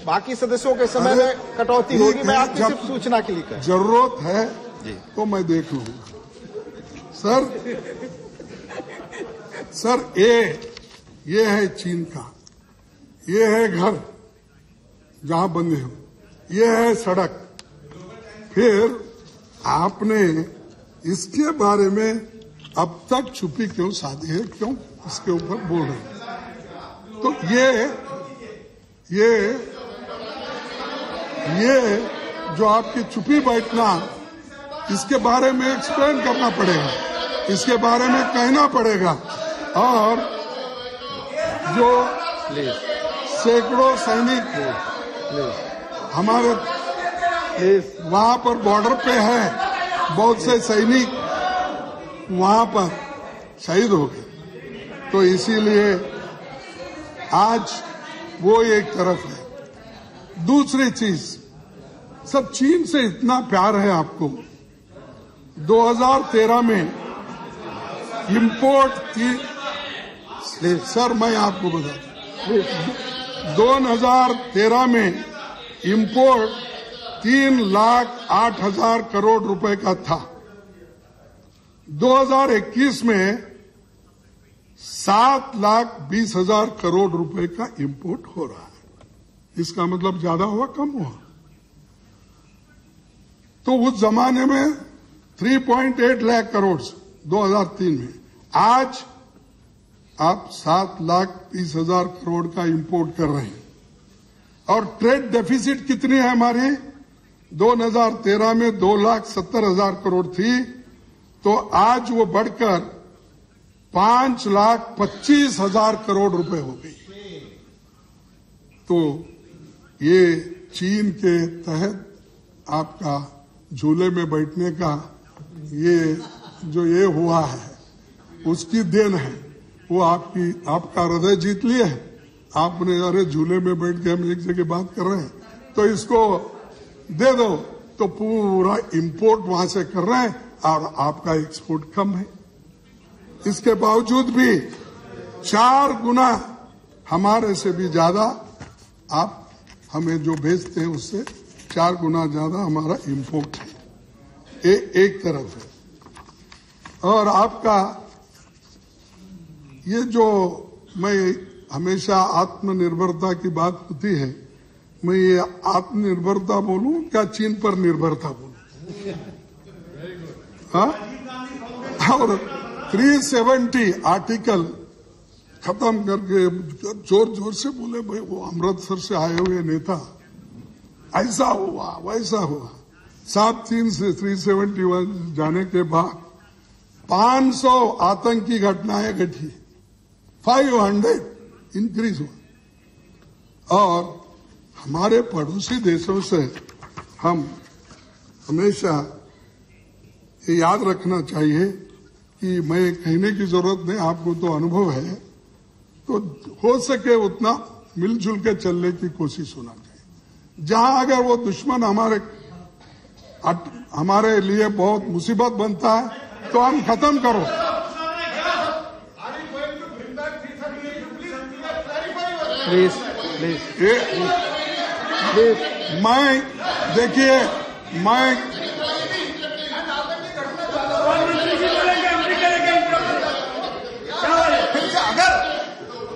बाकी सदस्यों के समय में कटौती होगी, मैं आपकी सिर्फ सूचना के लिए कह, जरूरत है तो मैं देख लूंगा। सर ये है चीन का, ये है घर जहां बंदे हो, ये है सड़क, फिर आपने इसके बारे में अब तक चुप्पी क्यों साधी है, क्यों इसके ऊपर बोल रहे हैं? तो ये जो आपकी चुप्पी बैठना, इसके बारे में एक्सप्लेन करना पड़ेगा, इसके बारे में कहना पड़ेगा। और जो सैकड़ों सैनिक हमारे वहां पर बॉर्डर पे है, बहुत से सैनिक वहां पर शहीद हो गए, तो इसीलिए आज वो एक तरफ है। दूसरी चीज, सब चीन से इतना प्यार है आपको, 2013 में इंपोर्ट थी, सर मैं आपको बताता हूं, 2013 में इंपोर्ट 3,08,000 करोड़ रुपए का था, 2021 में 7,20,000 करोड़ रुपए का इंपोर्ट हो रहा है। इसका मतलब ज्यादा हुआ, कम हुआ? तो उस जमाने में 3.8 लाख करोड़ 2003 में, आज आप 7,20,000 करोड़ का इंपोर्ट कर रहे हैं। और ट्रेड डेफिसिट कितनी है हमारी? 2013 में 2,70,000 करोड़ थी, तो आज वो बढ़कर 5,25,000 करोड़ रुपए हो गई। तो ये चीन के तहत आपका झूले में बैठने का ये हुआ है, उसकी देन है। वो आपका हृदय जीत लिए है आपने, अरे झूले में बैठ के हम एक जगह बात कर रहे हैं, तो इसको दे दो, तो पूरा इंपोर्ट वहां से कर रहे हैं और आपका एक्सपोर्ट कम है। इसके बावजूद भी 4 गुना हमारे से भी ज्यादा आप हमें जो भेजते हैं, उससे 4 गुना ज्यादा हमारा इंपोर्ट है। एक तरफ है। और आपका ये जो मैं हमेशा आत्मनिर्भरता की बात होती है, मैं ये आत्मनिर्भरता बोलूं क्या चीन पर निर्भरता बोलूं? हाँ? और 370 आर्टिकल खत्म करके जोर जोर से बोले भाई वो अमृतसर से आए हुए नेता, ऐसा हुआ वैसा हुआ। 7/3 से 371 जाने के बाद 500 आतंकी घटनाएं घटी, 500 इंक्रीज हुआ। और हमारे पड़ोसी देशों से हम हमेशा ये याद रखना चाहिए कि मैं कहने की जरूरत नहीं, आपको तो अनुभव है, तो हो सके उतना मिलजुल के चलने की कोशिश होना चाहिए। जहां अगर वो दुश्मन हमारे लिए बहुत मुसीबत बनता है तो हम खत्म करो। प्लीज मैं देखिए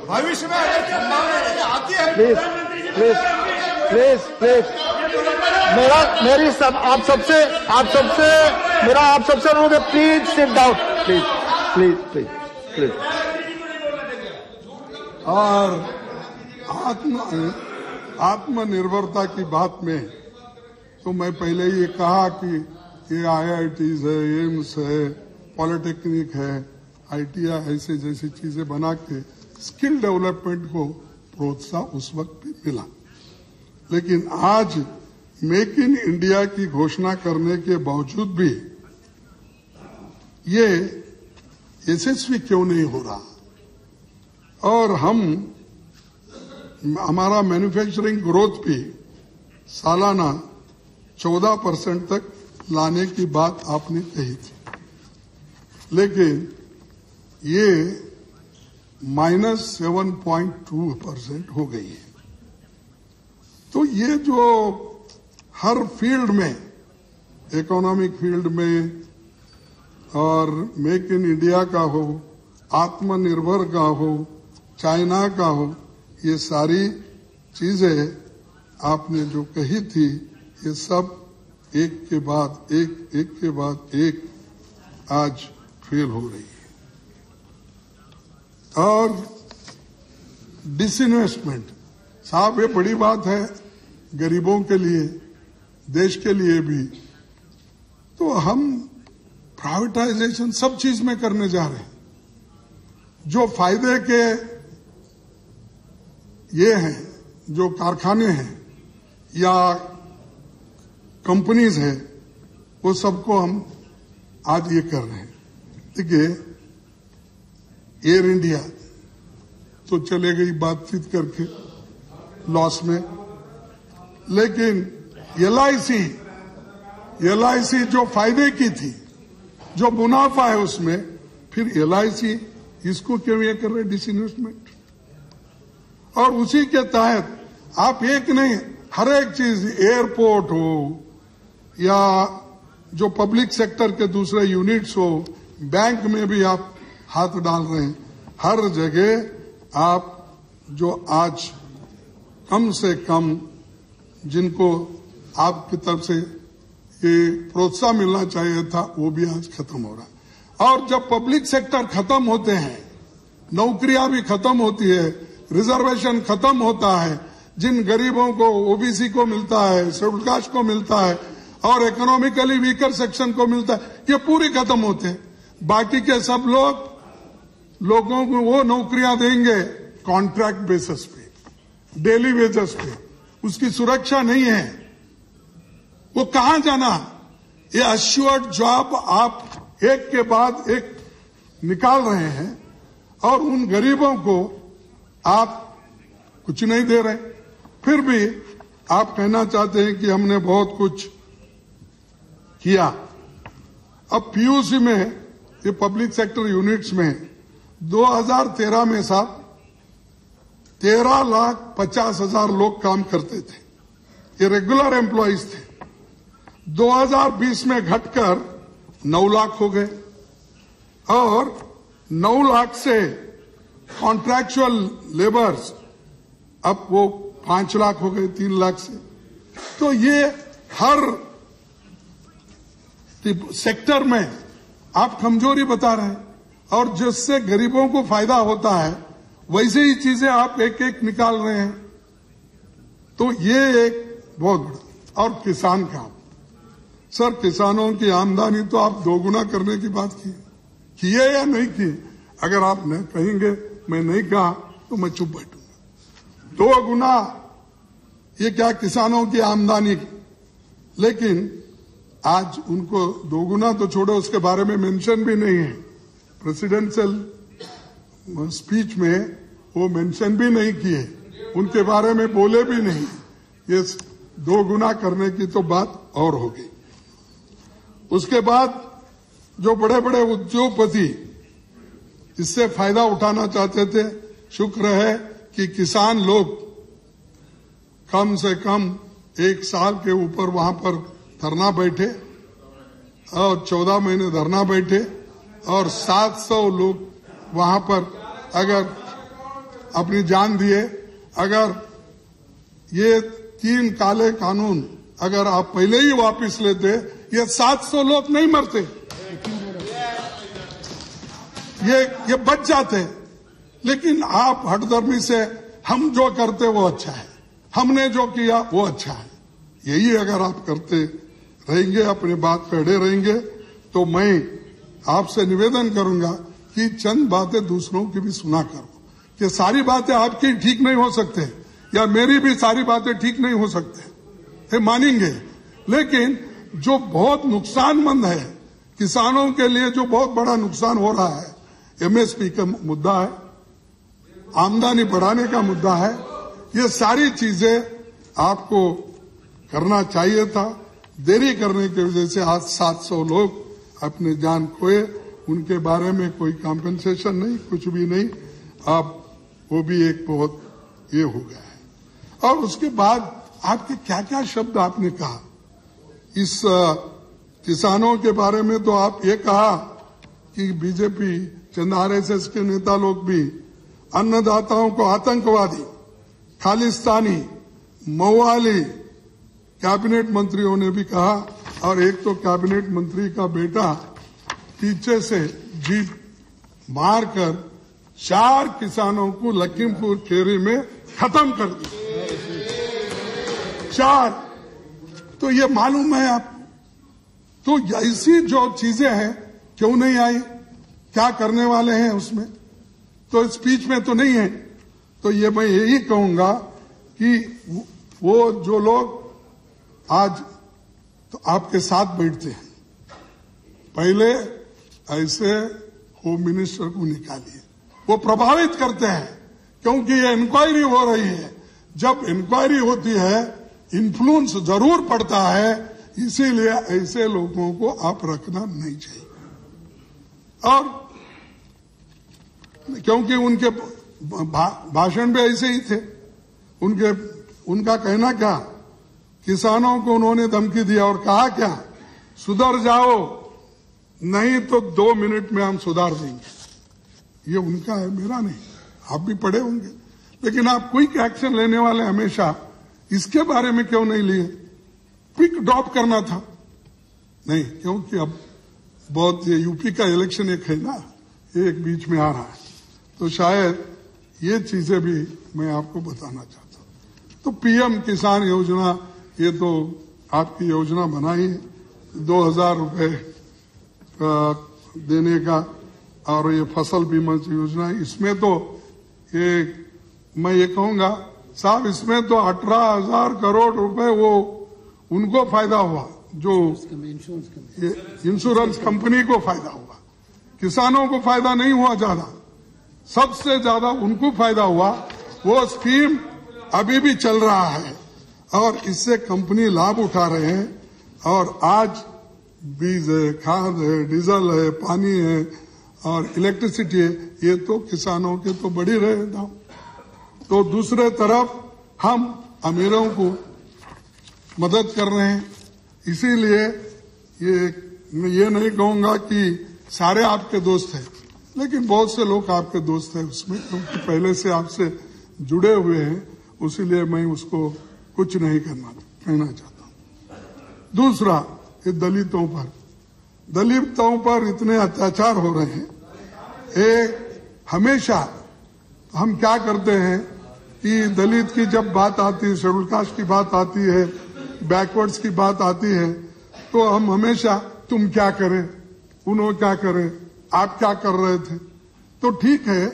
भविष्य में अगर संभावना आती है, प्लीज मेरी सब आप सबसे अनुरोध है, प्लीज सिट डाउन, प्लीज। और आत्मनिर्भरता की बात में तो मैं पहले ये कहा कि ये IITs है, एम्स है, पॉलिटेक्निक है, ITI ऐसे जैसी चीजें बना के स्किल डेवलपमेंट को प्रोत्साहन उस वक्त भी मिला। लेकिन आज मेक इन इंडिया की घोषणा करने के बावजूद भी ये यशस्वी क्यों नहीं हो रहा? और हमारा मैन्युफैक्चरिंग ग्रोथ भी सालाना 14% तक लाने की बात आपने कही थी, लेकिन ये -7.2% हो गई है। तो ये जो हर फील्ड में, इकोनॉमिक फील्ड में और मेक इन इंडिया का हो, आत्मनिर्भर का हो, चाइना का हो, ये सारी चीजें आपने जो कही थी, ये सब एक के बाद एक आज फेल हो रही है। और डिसइन्वेस्टमेंट साहब, ये बड़ी बात है गरीबों के लिए, देश के लिए भी। तो हम प्राइवेटाइजेशन सब चीज में करने जा रहे हैं। जो फायदे के ये हैं, जो कारखाने हैं या कंपनीज है, वो सबको हम आज ये कर रहे हैं। देखिए, एयर इंडिया तो चले गई बातचीत करके लॉस में, लेकिन LIC जो फायदे की थी, जो मुनाफा है उसमें, फिर LIC इसको क्यों ये कर रहे डिसइन्वेस्टमेंट? और उसी के तहत आप एक नहीं, हर एक चीज, एयरपोर्ट हो या जो पब्लिक सेक्टर के दूसरे यूनिट्स हो, बैंक में भी आप हाथ डाल रहे हैं। हर जगह आप जो आज कम से कम जिनको आपकी तरफ से ये प्रोत्साहन मिलना चाहिए था, वो भी आज खत्म हो रहा है। और जब पब्लिक सेक्टर खत्म होते हैं, नौकरियां भी खत्म होती है, रिजर्वेशन खत्म होता है, जिन गरीबों को, OBC को मिलता है, शेड्यूल कास्ट को मिलता है और इकोनॉमिकली वीकर सेक्शन को मिलता है, ये पूरी खत्म होते हैं। बाकी के सब लोगों को वो नौकरियां देंगे कॉन्ट्रैक्ट बेसिस पे, डेली वेजेस पे, उसकी सुरक्षा नहीं है। वो कहां जाना? ये अश्योर्ड जॉब आप एक के बाद एक निकाल रहे हैं और उन गरीबों को आप कुछ नहीं दे रहे। फिर भी आप कहना चाहते हैं कि हमने बहुत कुछ किया। अब PUC में, ये पब्लिक सेक्टर यूनिट्स में 2013 में साहब 13,50,000 लोग काम करते थे, ये रेगुलर एम्प्लॉइज थे। 2020 में घटकर 9 लाख हो गए और 9 लाख से कॉन्ट्रैक्चुअल लेबर्स अब वो 5 लाख हो गए, 3 लाख से। तो ये हर सेक्टर में आप कमजोरी बता रहे हैं और जिससे गरीबों को फायदा होता है वैसे ही चीजें आप एक एक निकाल रहे हैं। तो ये एक बहुत बड़ा। और किसान का, सर, किसानों की आमदनी तो आप दोगुना करने की बात की है या नहीं की? अगर आप नहीं कहेंगे, मैं नहीं कहा, तो मैं चुप बैठूंगा। 2 गुना ये क्या किसानों की आमदनी, लेकिन आज उनको 2 गुना तो छोड़ो, उसके बारे में मेंशन भी नहीं है। प्रेसिडेंशियल स्पीच में वो मेंशन भी नहीं किए, उनके बारे में बोले भी नहीं। ये 2 गुना करने की तो बात और होगी। उसके बाद जो बड़े बड़े उद्योगपति इससे फायदा उठाना चाहते थे, शुक्र है कि किसान लोग कम से कम 1 साल के ऊपर वहां पर धरना बैठे और 14 महीने धरना बैठे और 700 लोग वहां पर अगर अपनी जान दिए। अगर ये 3 काले कानून अगर आप पहले ही वापस लेते, ये 700 लोग नहीं मरते, ये बच जाते। लेकिन आप हठधर्मी से हम जो करते वो अच्छा है, हमने जो किया वो अच्छा है, यही अगर आप करते रहेंगे, अपनी बात पे अड़े रहेंगे, तो मैं आपसे निवेदन करूंगा कि चंद बातें दूसरों की भी सुना करो। कि सारी बातें आपकी ठीक नहीं हो सकते या मेरी भी सारी बातें ठीक नहीं हो सकते, ये मानेंगे, लेकिन जो बहुत नुकसानमंद है किसानों के लिए, जो बहुत बड़ा नुकसान हो रहा है, एमएसपी का मुद्दा है, आमदनी बढ़ाने का मुद्दा है, ये सारी चीजें आपको करना चाहिए था। देरी करने की वजह से आज 700 लोग अपने जान खोए, उनके बारे में कोई कॉम्पेंसेशन नहीं, कुछ भी नहीं। अब वो भी एक बहुत ये हो गया है। और उसके बाद आपके क्या क्या शब्द आपने कहा इस किसानों के बारे में, तो आप ये कहा कि बीजेपी, चंद आरएसएस के नेता लोग भी अन्नदाताओं को आतंकवादी, खालिस्तानी, मवाली कैबिनेट मंत्रियों ने भी कहा। और एक तो कैबिनेट मंत्री का बेटा पीछे से जीप मारकर 4 किसानों को लखीमपुर खीरी में खत्म कर दिया। 4, तो ये मालूम है आपको? तो ऐसी जो चीजें हैं क्यों नहीं आई, क्या करने वाले हैं उसमें, तो स्पीच में तो नहीं है। तो ये मैं यही कहूंगा कि वो जो लोग आज तो आपके साथ बैठते हैं, पहले ऐसे होम मिनिस्टर को निकालिए, वो प्रभावित करते हैं, क्योंकि ये इंक्वायरी हो रही है। जब इंक्वायरी होती है इन्फ्लुएंस जरूर पड़ता है, इसीलिए ऐसे लोगों को आप रखना नहीं चाहिए। और क्योंकि उनके भाषण भी ऐसे ही थे, उनका कहना क्या, किसानों को उन्होंने धमकी दिया और कहा क्या, सुधर जाओ नहीं तो 2 मिनट में हम सुधार देंगे। ये उनका है, मेरा नहीं। आप भी पढ़े होंगे, लेकिन आप क्विक एक्शन लेने वाले हमेशा इसके बारे में क्यों नहीं लिए? क्विक ड्रॉप करना था नहीं, क्योंकि अब बहुत ये यूपी का इलेक्शन एक है ना, एक बीच में आ रहा है, तो शायद ये चीजें भी मैं आपको बताना चाहता हूं। तो पीएम किसान योजना, ये तो आपकी योजना बनाई है 2000 रुपए देने का, और ये फसल बीमा योजना, इसमें तो ये मैं ये कहूंगा साहब, इसमें तो 18,000 करोड़ रुपए वो उनको फायदा हुआ जो इंश्योरेंस कंपनी को फायदा हुआ, किसानों को फायदा नहीं हुआ ज्यादा, सबसे ज्यादा उनको फायदा हुआ। वो स्कीम अभी भी चल रहा है और इससे कंपनी लाभ उठा रहे हैं। और आज बीज है, खाद है, डीजल है, पानी है और इलेक्ट्रिसिटी है, ये तो किसानों के तो बढ़ ही रहे दाम। तो दूसरे तरफ हम अमीरों को मदद कर रहे हैं। इसीलिए मैं ये नहीं कहूंगा कि सारे आपके दोस्त हैं, लेकिन बहुत से लोग आपके दोस्त हैं उसमें, क्योंकि पहले से आपसे जुड़े हुए हैं, उसीलिए मैं उसको कुछ नहीं कहना चाहता हूं। दूसरा, ये दलितों पर इतने अत्याचार हो रहे हैं। हमेशा हम क्या करते हैं कि दलित की जब बात आती है, शेड्यूल कास्ट की बात आती है, बैकवर्ड्स की बात आती है, तो हम हमेशा तुम क्या करें, उन्होंने क्या करें, आप क्या कर रहे थे। तो ठीक है,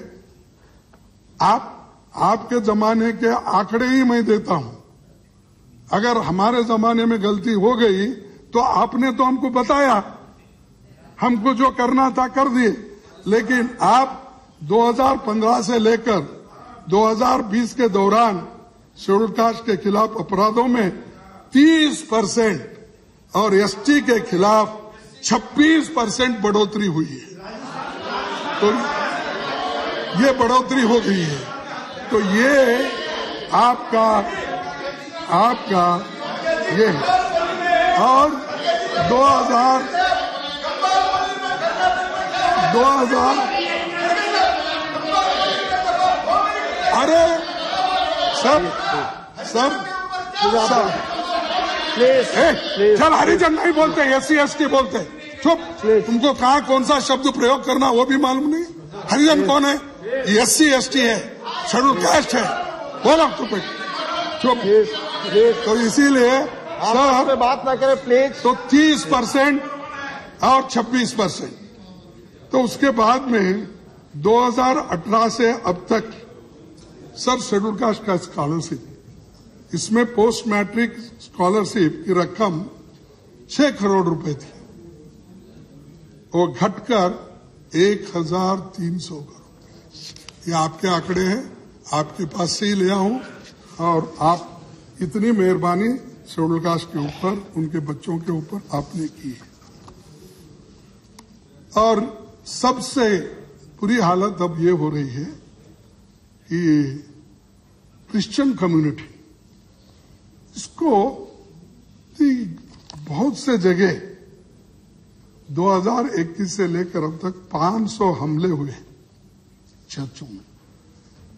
आपके जमाने के आंकड़े ही मैं देता हूं। अगर हमारे जमाने में गलती हो गई तो आपने तो हमको बताया, हमको जो करना था कर दिए। लेकिन आप 2015 से लेकर 2020 के दौरान शेड्यूल कास्ट के खिलाफ अपराधों में 30% और एसटी के खिलाफ 26% बढ़ोतरी हुई है। तो ये बढ़ोतरी हो गई है। तो ये आपका ये है। और 2000 अरे सब चल हरिजन नहीं बोलते, SC/ST बोलते। चुप, तुमको कहा कौन सा शब्द प्रयोग करना वो भी मालूम नहीं। हरिजन कौन है? SC/ST है, शेड्यूल कास्ट है। बोलो चुप। तो इसीलिए सर बात ना करें प्लीज। तो 30% और 26%। तो उसके बाद में 2018 से अब तक सर शेड्यूल कास्ट का स्कॉलरशिप, इसमें पोस्ट मैट्रिक स्कॉलरशिप की रकम 6 करोड़ रुपए थी, वो घटकर 1300 करोड़। ये आपके आंकड़े हैं, आपके पास से ही लिया हूं। और आप इतनी मेहरबानी शेड्यूल कास्ट के ऊपर, उनके बच्चों के ऊपर आपने की है। और सबसे बुरी हालत अब ये हो रही है कि क्रिश्चियन कम्युनिटी, इसको बहुत से जगह 2021 से लेकर अब तक 500 हमले हुए चर्चों में।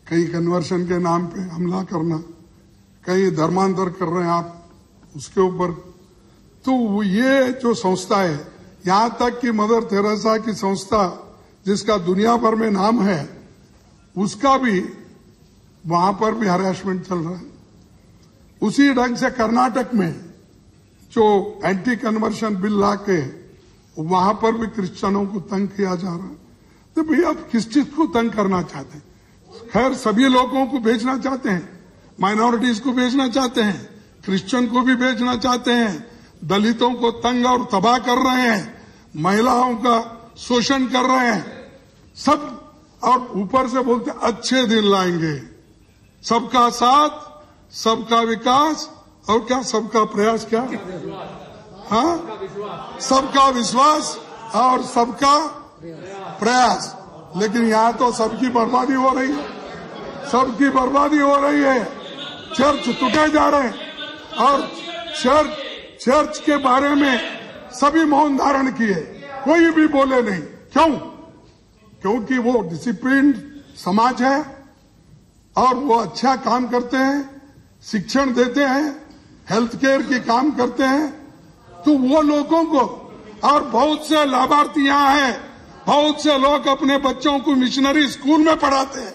कई कन्वर्शन के नाम पे हमला करना, कई धर्मांतर कर रहे हैं आप, उसके ऊपर। तो ये जो संस्था है, यहां तक कि मदर तेरेसा की संस्था जिसका दुनिया भर में नाम है, उसका भी वहां पर भी हरासमेंट चल रहा है। उसी ढंग से कर्नाटक में जो एंटी कन्वर्शन बिल लाके वहां पर भी क्रिश्चियनों को तंग किया जा रहा है। तो भैया आप किस चीज को तंग करना चाहते हैं? खैर सभी लोगों को भेजना चाहते हैं, माइनॉरिटीज को भेजना चाहते हैं, क्रिश्चियन को भी भेजना चाहते हैं, दलितों को तंग और तबाह कर रहे हैं, महिलाओं का शोषण कर रहे हैं सब। और ऊपर से बोलते अच्छे दिन लाएंगे, सबका साथ, सबका विकास, और क्या सबका प्रयास, क्या हाँ, सबका विश्वास और सबका प्रयास। लेकिन यहां तो सबकी बर्बादी हो रही है, सबकी बर्बादी हो रही है। चर्च टूटे जा रहे हैं और चर्च के बारे में सभी मौन धारण किए, कोई भी बोले नहीं। क्यों? क्योंकि वो डिसिप्लिन समाज है और वो अच्छा काम करते हैं, शिक्षण देते हैं, हेल्थ केयर की काम करते हैं। तो वो लोगों को, और बहुत से लाभार्थी यहाँ हैं, बहुत से लोग अपने बच्चों को मिशनरी स्कूल में पढ़ाते हैं,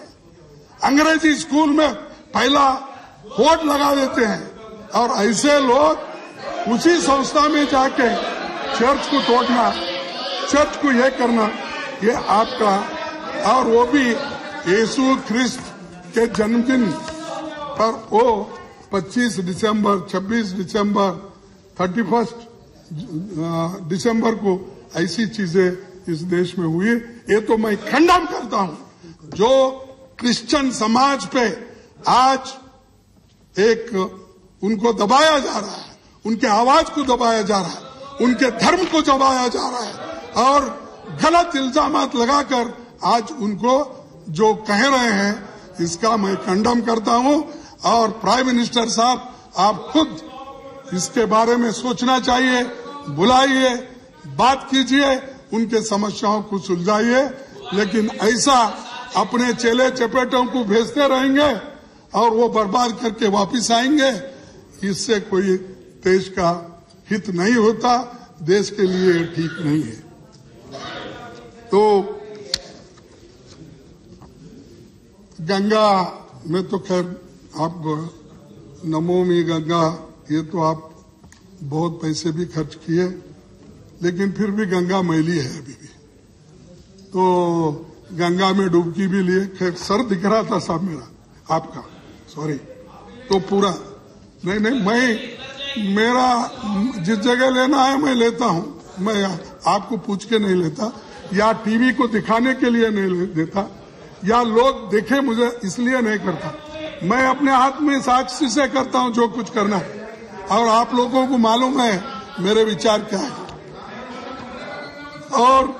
अंग्रेजी स्कूल में पहला वोट लगा देते हैं, और ऐसे लोग उसी संस्था में जाके चर्च को तोड़ना, चर्च को ये करना, ये आपका। और वो भी यीशु ख्रिस्त के जन्मदिन पर वो 25 दिसंबर, 26 दिसंबर, 31 दिसंबर को ऐसी चीजें इस देश में हुई। ये तो मैं खंडन करता हूं। जो क्रिश्चियन समाज पे आज एक उनको दबाया जा रहा है, उनके आवाज को दबाया जा रहा है, उनके धर्म को दबाया जा रहा है और गलत इल्जामात लगाकर आज उनको जो कह रहे हैं, इसका मैं खंडन करता हूं। और प्राइम मिनिस्टर साहब, आप खुद इसके बारे में सोचना चाहिए, बुलाइए, बात कीजिए, उनके समस्याओं को सुलझाइए। लेकिन ऐसा अपने चेले चपेटों को भेजते रहेंगे और वो बर्बाद करके वापिस आएंगे, इससे कोई देश का हित नहीं होता, देश के लिए ठीक नहीं है। तो गंगा में तो खैर आप नमोमि गंगा, ये तो आप बहुत पैसे भी खर्च किए, लेकिन फिर भी गंगा मैली है अभी भी। तो गंगा में डुबकी भी लिए, खैर सर दिख रहा था साहब मेरा, आपका, सॉरी। तो पूरा नहीं, मेरा जिस जगह लेना है मैं लेता हूं, मैं आपको पूछ के नहीं लेता, या टीवी को दिखाने के लिए नहीं देता, या लोग देखे मुझे इसलिए नहीं करता। मैं अपने हाथ में साक्षी से करता हूं जो कुछ करना है, और आप लोगों को मालूम है मेरे विचार क्या है। और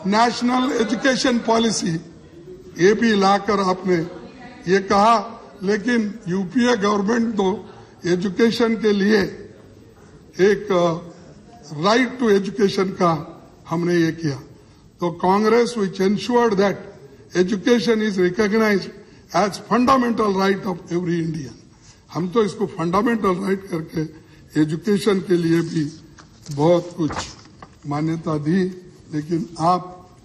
नेशनल एजुकेशन पॉलिसी ये भी लाकर आपने ये कहा, लेकिन यूपीए गवर्नमेंट तो एजुकेशन के लिए एक राइट टू एजुकेशन का हमने ये किया। तो Congress which ensured that education is recognised as fundamental right of every Indian. हम तो इसको फंडामेंटल राइट करके एजुकेशन के लिए भी बहुत कुछ मान्यता दी, लेकिन आप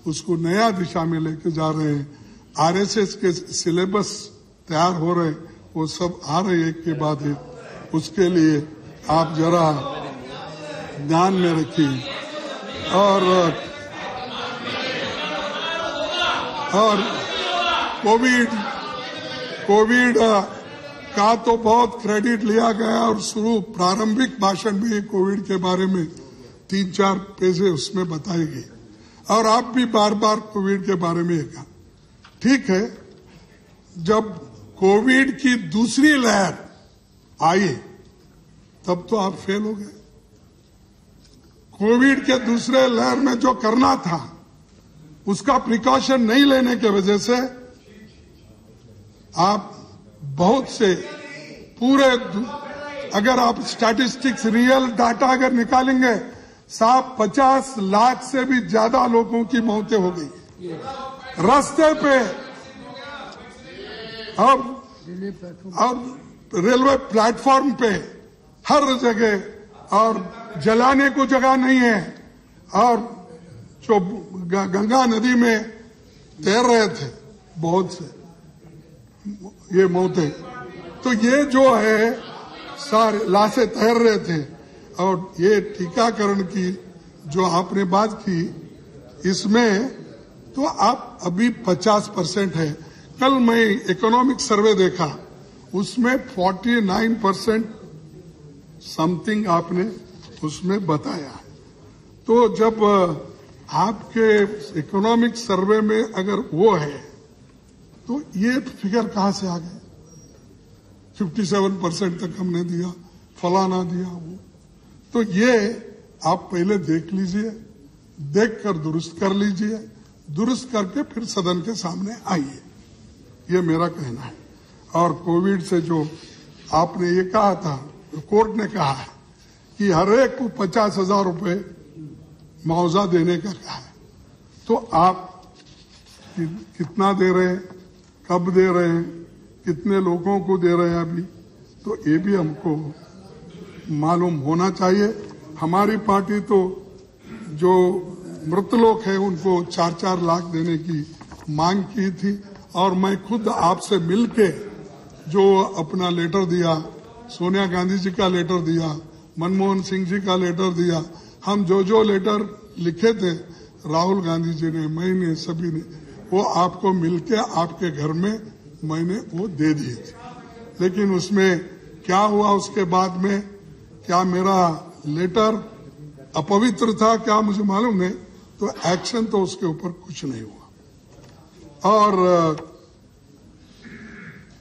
उसको नया दिशा में लेके जा रहे हैं। आरएसएस के सिलेबस तैयार हो रहे, वो सब आ रहे एक के बाद एक, उसके लिए आप जरा ध्यान में रखिए। और कोविड का तो बहुत क्रेडिट लिया गया, और शुरू प्रारंभिक भाषण में कोविड के बारे में 3-4 पेजे उसमें बताई गई, और आप भी बार बार कोविड के बारे में कहा। ठीक है, जब कोविड की दूसरी लहर आई तब तो आप फेल हो गए। कोविड के दूसरे लहर में जो करना था उसका प्रिकॉशन नहीं लेने की वजह से आप बहुत से पूरे, अगर आप स्टैटिस्टिक्स रियल डाटा अगर निकालेंगे, साहब 50 लाख से भी ज्यादा लोगों की मौतें हो गई रास्ते पे। अब रेलवे प्लेटफॉर्म पे हर जगह, और जलाने को जगह नहीं है, और जो गंगा नदी में तैर रहे थे बहुत से ये मौतें। तो ये जो है सारे लाशें तैर रहे थे, और ये टीकाकरण की जो आपने बात की, इसमें तो आप अभी 50% है। कल मैं इकोनॉमिक सर्वे देखा, उसमें 49% समथिंग आपने उसमें बताया। तो जब आपके इकोनॉमिक सर्वे में अगर वो है, तो ये फिगर कहां से आ गए? 57% तक हमने दिया, फलाना दिया वो। तो ये आप पहले देख लीजिए, देखकर दुरुस्त कर लीजिए, दुरुस्त करके फिर सदन के सामने आइए, ये मेरा कहना है। और कोविड से जो आपने ये कहा था, कोर्ट ने कहा है कि हर एक को 50,000 रुपए मुआवजा देने का कहा है। तो आप कितना दे रहे हैं, कब दे रहे हैं, कितने लोगों को दे रहे हैं अभी, तो ये भी हमको मालूम होना चाहिए। हमारी पार्टी तो जो मृत लोग हैं उनको 4-4 लाख देने की मांग की थी, और मैं खुद आपसे मिलके जो अपना लेटर दिया, सोनिया गांधी जी का लेटर दिया, मनमोहन सिंह जी का लेटर दिया, हम जो लेटर लिखे थे, राहुल गांधी जी ने, मैंने, सभी ने, वो आपको मिलके आपके घर में मैंने वो दे दिए थे। लेकिन उसमें क्या हुआ उसके बाद में, क्या मेरा लेटर अपवित्र था क्या मुझे मालूम नहीं, तो एक्शन तो उसके ऊपर कुछ नहीं हुआ। और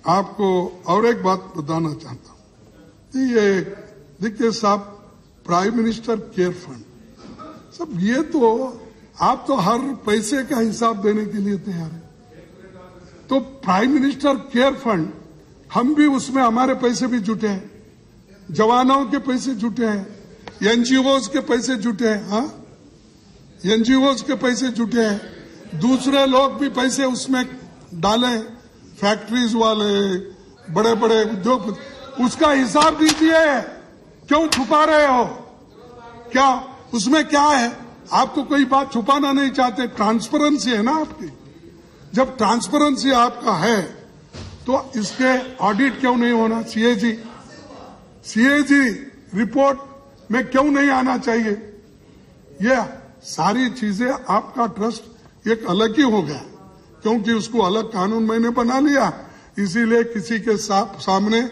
आपको और एक बात बताना चाहता हूं, ये देखिए साहब, प्राइम मिनिस्टर केयर फंड, सब ये तो आप तो हर पैसे का हिसाब देने के लिए तैयार है। तो प्राइम मिनिस्टर केयर फंड, हम भी उसमें हमारे पैसे भी जुटे हैं, जवानों के पैसे जुटे हैं, एनजीओज के पैसे जुटे हैं, हाँ एनजीओज के पैसे जुटे हैं, दूसरे लोग भी पैसे उसमें डालें, फैक्ट्रीज वाले, बड़े बड़े उद्योग, उसका हिसाब दीजिए। क्यों छुपा रहे हो? क्या उसमें क्या है? आपको कोई बात छुपाना नहीं चाहते, ट्रांसपेरेंसी है ना आपकी। जब ट्रांसपेरेंसी आपका है तो इसके ऑडिट क्यों नहीं होना? सीएजी रिपोर्ट में क्यों नहीं आना चाहिए? ये सारी चीजें आपका ट्रस्ट एक अलग ही हो गया, क्योंकि उसको अलग कानून मैंने बना लिया। इसीलिए किसी के सामने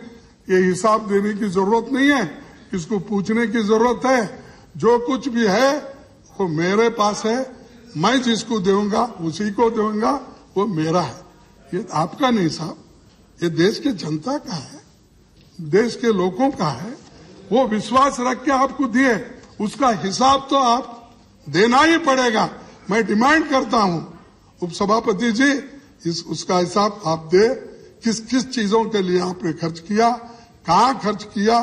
ये हिसाब देने की जरूरत नहीं है, इसको पूछने की जरूरत है। जो कुछ भी है वो मेरे पास है, मैं जिसको दूंगा उसी को दूंगा, वो मेरा है। ये आपका नहीं साहब, ये देश के जनता का है, देश के लोगों का है। वो विश्वास रख के आपको दिए, उसका हिसाब तो आप देना ही पड़ेगा। मैं डिमांड करता हूं उपसभापति जी, उसका हिसाब आप दे। किस किस चीजों के लिए आपने खर्च किया, कहां खर्च किया,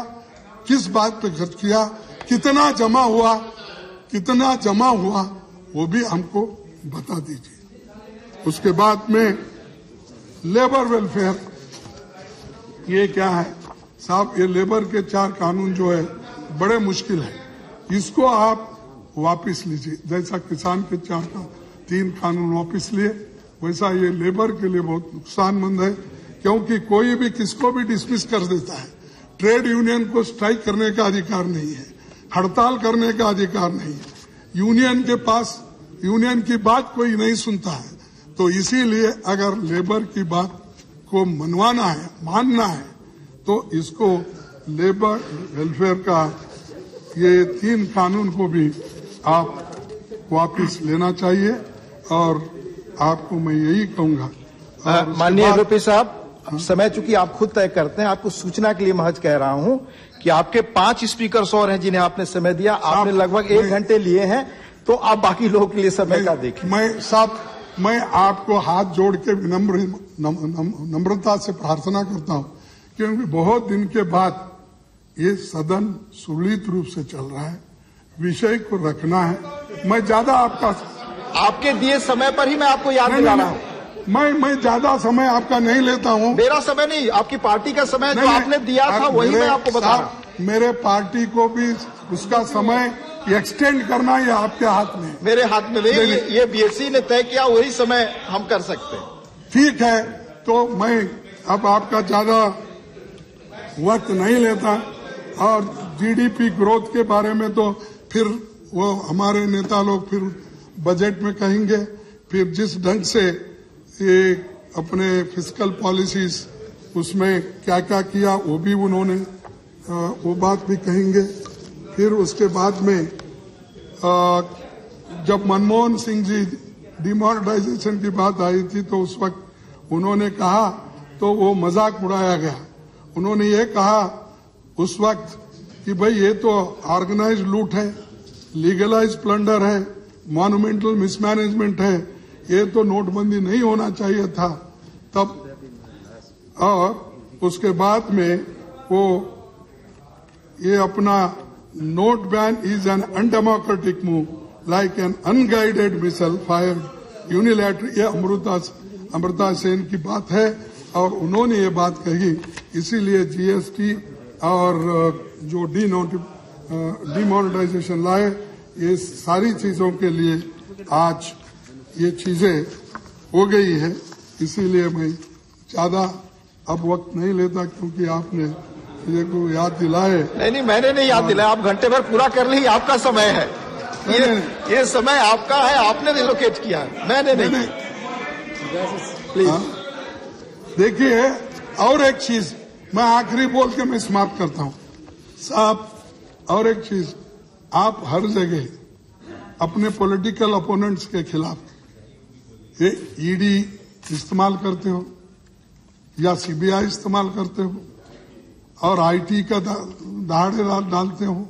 किस बात पे खर्च किया, कितना जमा हुआ, वो भी हमको बता दीजिए। उसके बाद में लेबर वेलफेयर, ये क्या है साहब? ये लेबर के 4 कानून जो है बड़े मुश्किल है, इसको आप वापस लीजिए। जैसा किसान के 3 कानून वापस लिए, वैसा ये लेबर के लिए बहुत नुकसानमंद है, क्योंकि कोई भी किसको भी डिसमिस कर देता है। ट्रेड यूनियन को स्ट्राइक करने का अधिकार नहीं है, हड़ताल करने का अधिकार नहीं है, यूनियन के पास यूनियन की बात कोई नहीं सुनता है। तो इसीलिए अगर लेबर की बात को मनवाना है, मानना है, तो इसको लेबर वेलफेयर का ये 3 कानून को भी आप वापस लेना चाहिए। और आपको मैं यही कहूंगा। माननीय एसओपी साहब, समय चूंकि आप खुद तय करते हैं, आपको सूचना के लिए महज कह रहा हूं कि आपके 5 स्पीकर्स और हैं जिन्हें आपने समय दिया। आपने लगभग 1 घंटे लिए हैं, तो आप बाकी लोगों के लिए समय का देखिए। मैं आपको हाथ जोड़ के नम्रता से प्रार्थना करता हूं, क्योंकि बहुत दिन के बाद ये सदन सुललित रूप से चल रहा है, विषय को रखना है। मैं ज्यादा आपके दिए समय पर ही मैं आपको याद दिला रहा हूं। मैं ज्यादा समय आपका नहीं लेता हूं। मेरा समय नहीं, आपकी पार्टी का समय जो आपने दिया था वही मैं आपको बता रहा हूं। मेरे पार्टी को भी उसका समय एक्सटेंड करना ये आपके हाथ में, मेरे हाथ में नहीं। ये बीएससी ने तय किया, वही समय हम कर सकते हैं। ठीक है, तो मैं अब आपका ज्यादा वक्त नहीं लेता। और जीडीपी ग्रोथ के बारे में तो फिर वो हमारे नेता लोग फिर बजट में कहेंगे, फिर जिस ढंग से ये अपने फिस्कल पॉलिसीज उसमें क्या क्या किया वो भी उन्होंने वो बात भी कहेंगे। फिर उसके बाद में जब मनमोहन सिंह जी डिमोनेटाइजेशन की बात आई थी, तो उस वक्त उन्होंने कहा, तो वो मजाक उड़ाया गया। उन्होंने ये कहा उस वक्त कि भाई ये तो ऑर्गेनाइज्ड लूट है, लीगलाइज प्लंडर है, मॉन्यूमेंटल मिसमैनेजमेंट है, ये तो नोटबंदी नहीं होना चाहिए था तब। और उसके बाद में वो ये अपना note ban is an undemocratic move like an unguided missile fired unilaterally, ये अमृता सेन की बात है और उन्होंने ये बात कही। इसीलिए जीएसटी और जो डिमोनेटाइजेशन लाए, ये सारी चीजों के लिए आज ये चीजें हो गई है। इसीलिए मैं ज्यादा अब वक्त नहीं लेता, क्योंकि आपने मुझे को याद दिलाए। नहीं, मैंने नहीं याद दिलाया, आप घंटे भर पूरा कर ली, आपका समय है। ये समय आपका है, आपने रिलोकेट किया है, मैंने नहीं। प्लीज देखिए, और एक चीज मैं आखिरी बोल के मैं समाप्त करता हूं साहब। और एक चीज, आप हर जगह अपने पॉलिटिकल अपोनेंट्स के खिलाफ ये ईडी इस्तेमाल करते हो या सीबीआई इस्तेमाल करते हो और आईटी का दहाड़े डालते हो।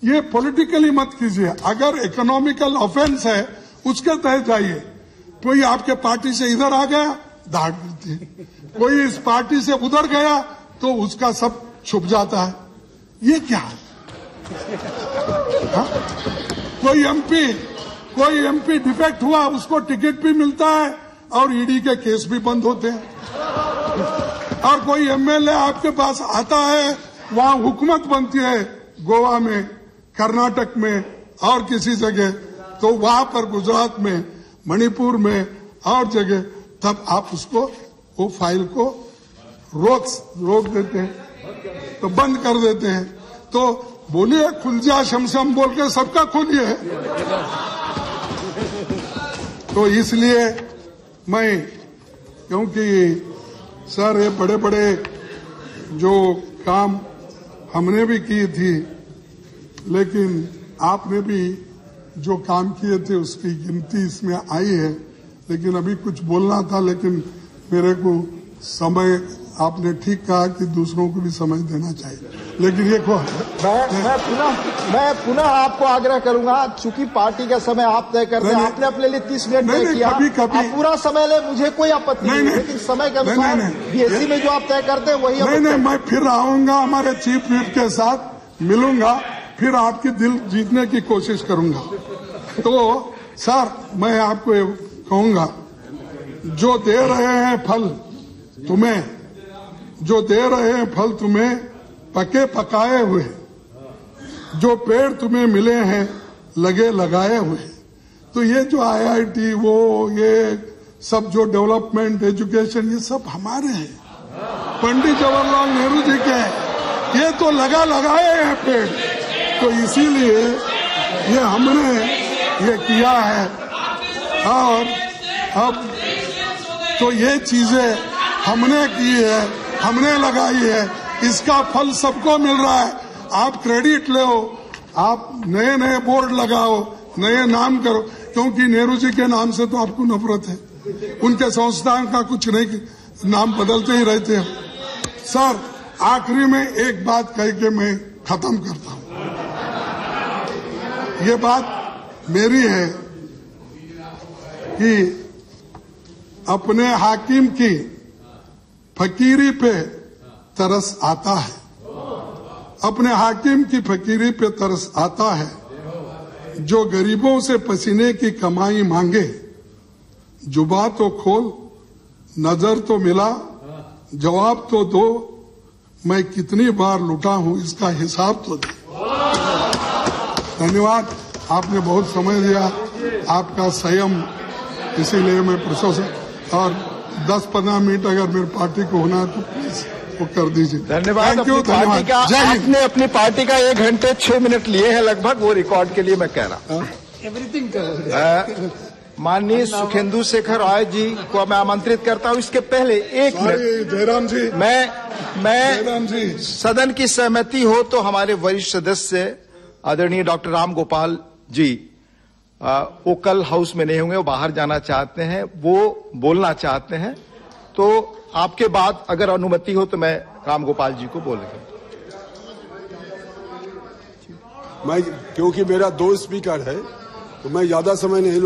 ये पॉलिटिकली मत कीजिए। अगर इकोनॉमिकल ऑफेंस है उसके तहत जाइए। कोई आपके पार्टी से इधर आ गया, दहाड़ मिलती है, कोई इस पार्टी से उधर गया तो उसका सब छुप जाता है। ये क्या है? हाँ? कोई एमपी डिफेक्ट हुआ, उसको टिकट भी मिलता है और ईडी के केस भी बंद होते हैं। और कोई एमएलए आपके पास आता है, वहां हुकूमत बनती है गोवा में, कर्नाटक में और किसी जगह, तो वहां पर गुजरात में, मणिपुर में और जगह, तब आप उसको वो फाइल को रोक देते हैं, तो बंद कर देते हैं। तो बोलिए खुल जा शमशम बोल के सबका खोलिए। तो इसलिए मैं, क्योंकि सर ये बड़े बड़े जो काम हमने भी किए थी, लेकिन आपने भी जो काम किए थे उसकी गिनती इसमें आई है। लेकिन अभी कुछ बोलना था, लेकिन मेरे को समय, आपने ठीक कहा कि दूसरों को भी समय देना चाहिए, लेकिन ये मैं पुनः आपको आग्रह करूंगा, चूंकि पार्टी का समय आप तय करते हैं, आपने अपने लिए 30 मिनट तय किया, कभी आप पूरा समय ले, मुझे कोई आपत्ति नहीं, लेकिन समय के अनुसार बीएससी में जो आप तय करते हैं वही। नहीं, मैं फिर आऊंगा, हमारे चीफ व्हिप के साथ मिलूंगा, फिर आपकी दिल जीतने की कोशिश करूंगा। तो सर मैं आपको कहूंगा, जो दे रहे हैं फल तुम्हें, जो दे रहे हैं फल तुम्हें पके पकाए हुए, जो पेड़ तुम्हें मिले हैं लगे लगाए हुए। तो ये जो IIT वो ये सब जो डेवलपमेंट एजुकेशन ये सब हमारे हैं, पंडित जवाहरलाल नेहरू जी के हैं, ये तो लगाए हैं पेड़। तो इसीलिए ये हमने ये किया है, और अब तो ये चीजें हमने की है, हमने लगाई है, इसका फल सबको मिल रहा है। आप क्रेडिट लो, आप नए नए बोर्ड लगाओ, नए नाम करो, क्योंकि नेहरू जी के नाम से तो आपको नफरत है, उनके संस्थान का कुछ नहीं, नाम बदलते ही रहते हैं। सर आखिरी में एक बात कह के मैं खत्म करता हूं। ये बात मेरी है कि अपने हाकिम की फकीरी पे तरस आता है, अपने हाकिम की फकीरी पे तरस आता है। जो गरीबों से पसीने की कमाई मांगे, जुबा तो खोल, नजर तो मिला, जवाब तो दो, मैं कितनी बार लुटा हूं इसका हिसाब तो दे। धन्यवाद, आपने बहुत समय दिया, आपका संयम, इसीलिए मैं प्रशंसक, और 10-15 मिनट अगर मेरी पार्टी को होना है तो प्लीज वो कर दीजिए। धन्यवाद। आपने अपनी पार्टी का 1 घंटे 6 मिनट लिए हैं लगभग, वो रिकॉर्ड के लिए मैं कह रहा हूँ। एवरीथिंग माननीय सुखेंदु शेखर राय जी को मैं आमंत्रित करता हूँ। इसके पहले 1 मिनट, जयराम जी, मैं सदन की सहमति हो तो हमारे वरिष्ठ सदस्य आदरणीय डॉक्टर राम गोपाल जी, वो कल हाउस में नहीं होंगे, वो बाहर जाना चाहते हैं, वो बोलना चाहते हैं, तो आपके बाद अगर अनुमति हो तो मैं राम गोपाल जी को बोलेंगे। मैं, क्योंकि मेरा 2 स्पीकर है तो मैं ज्यादा समय नहीं लूंगा।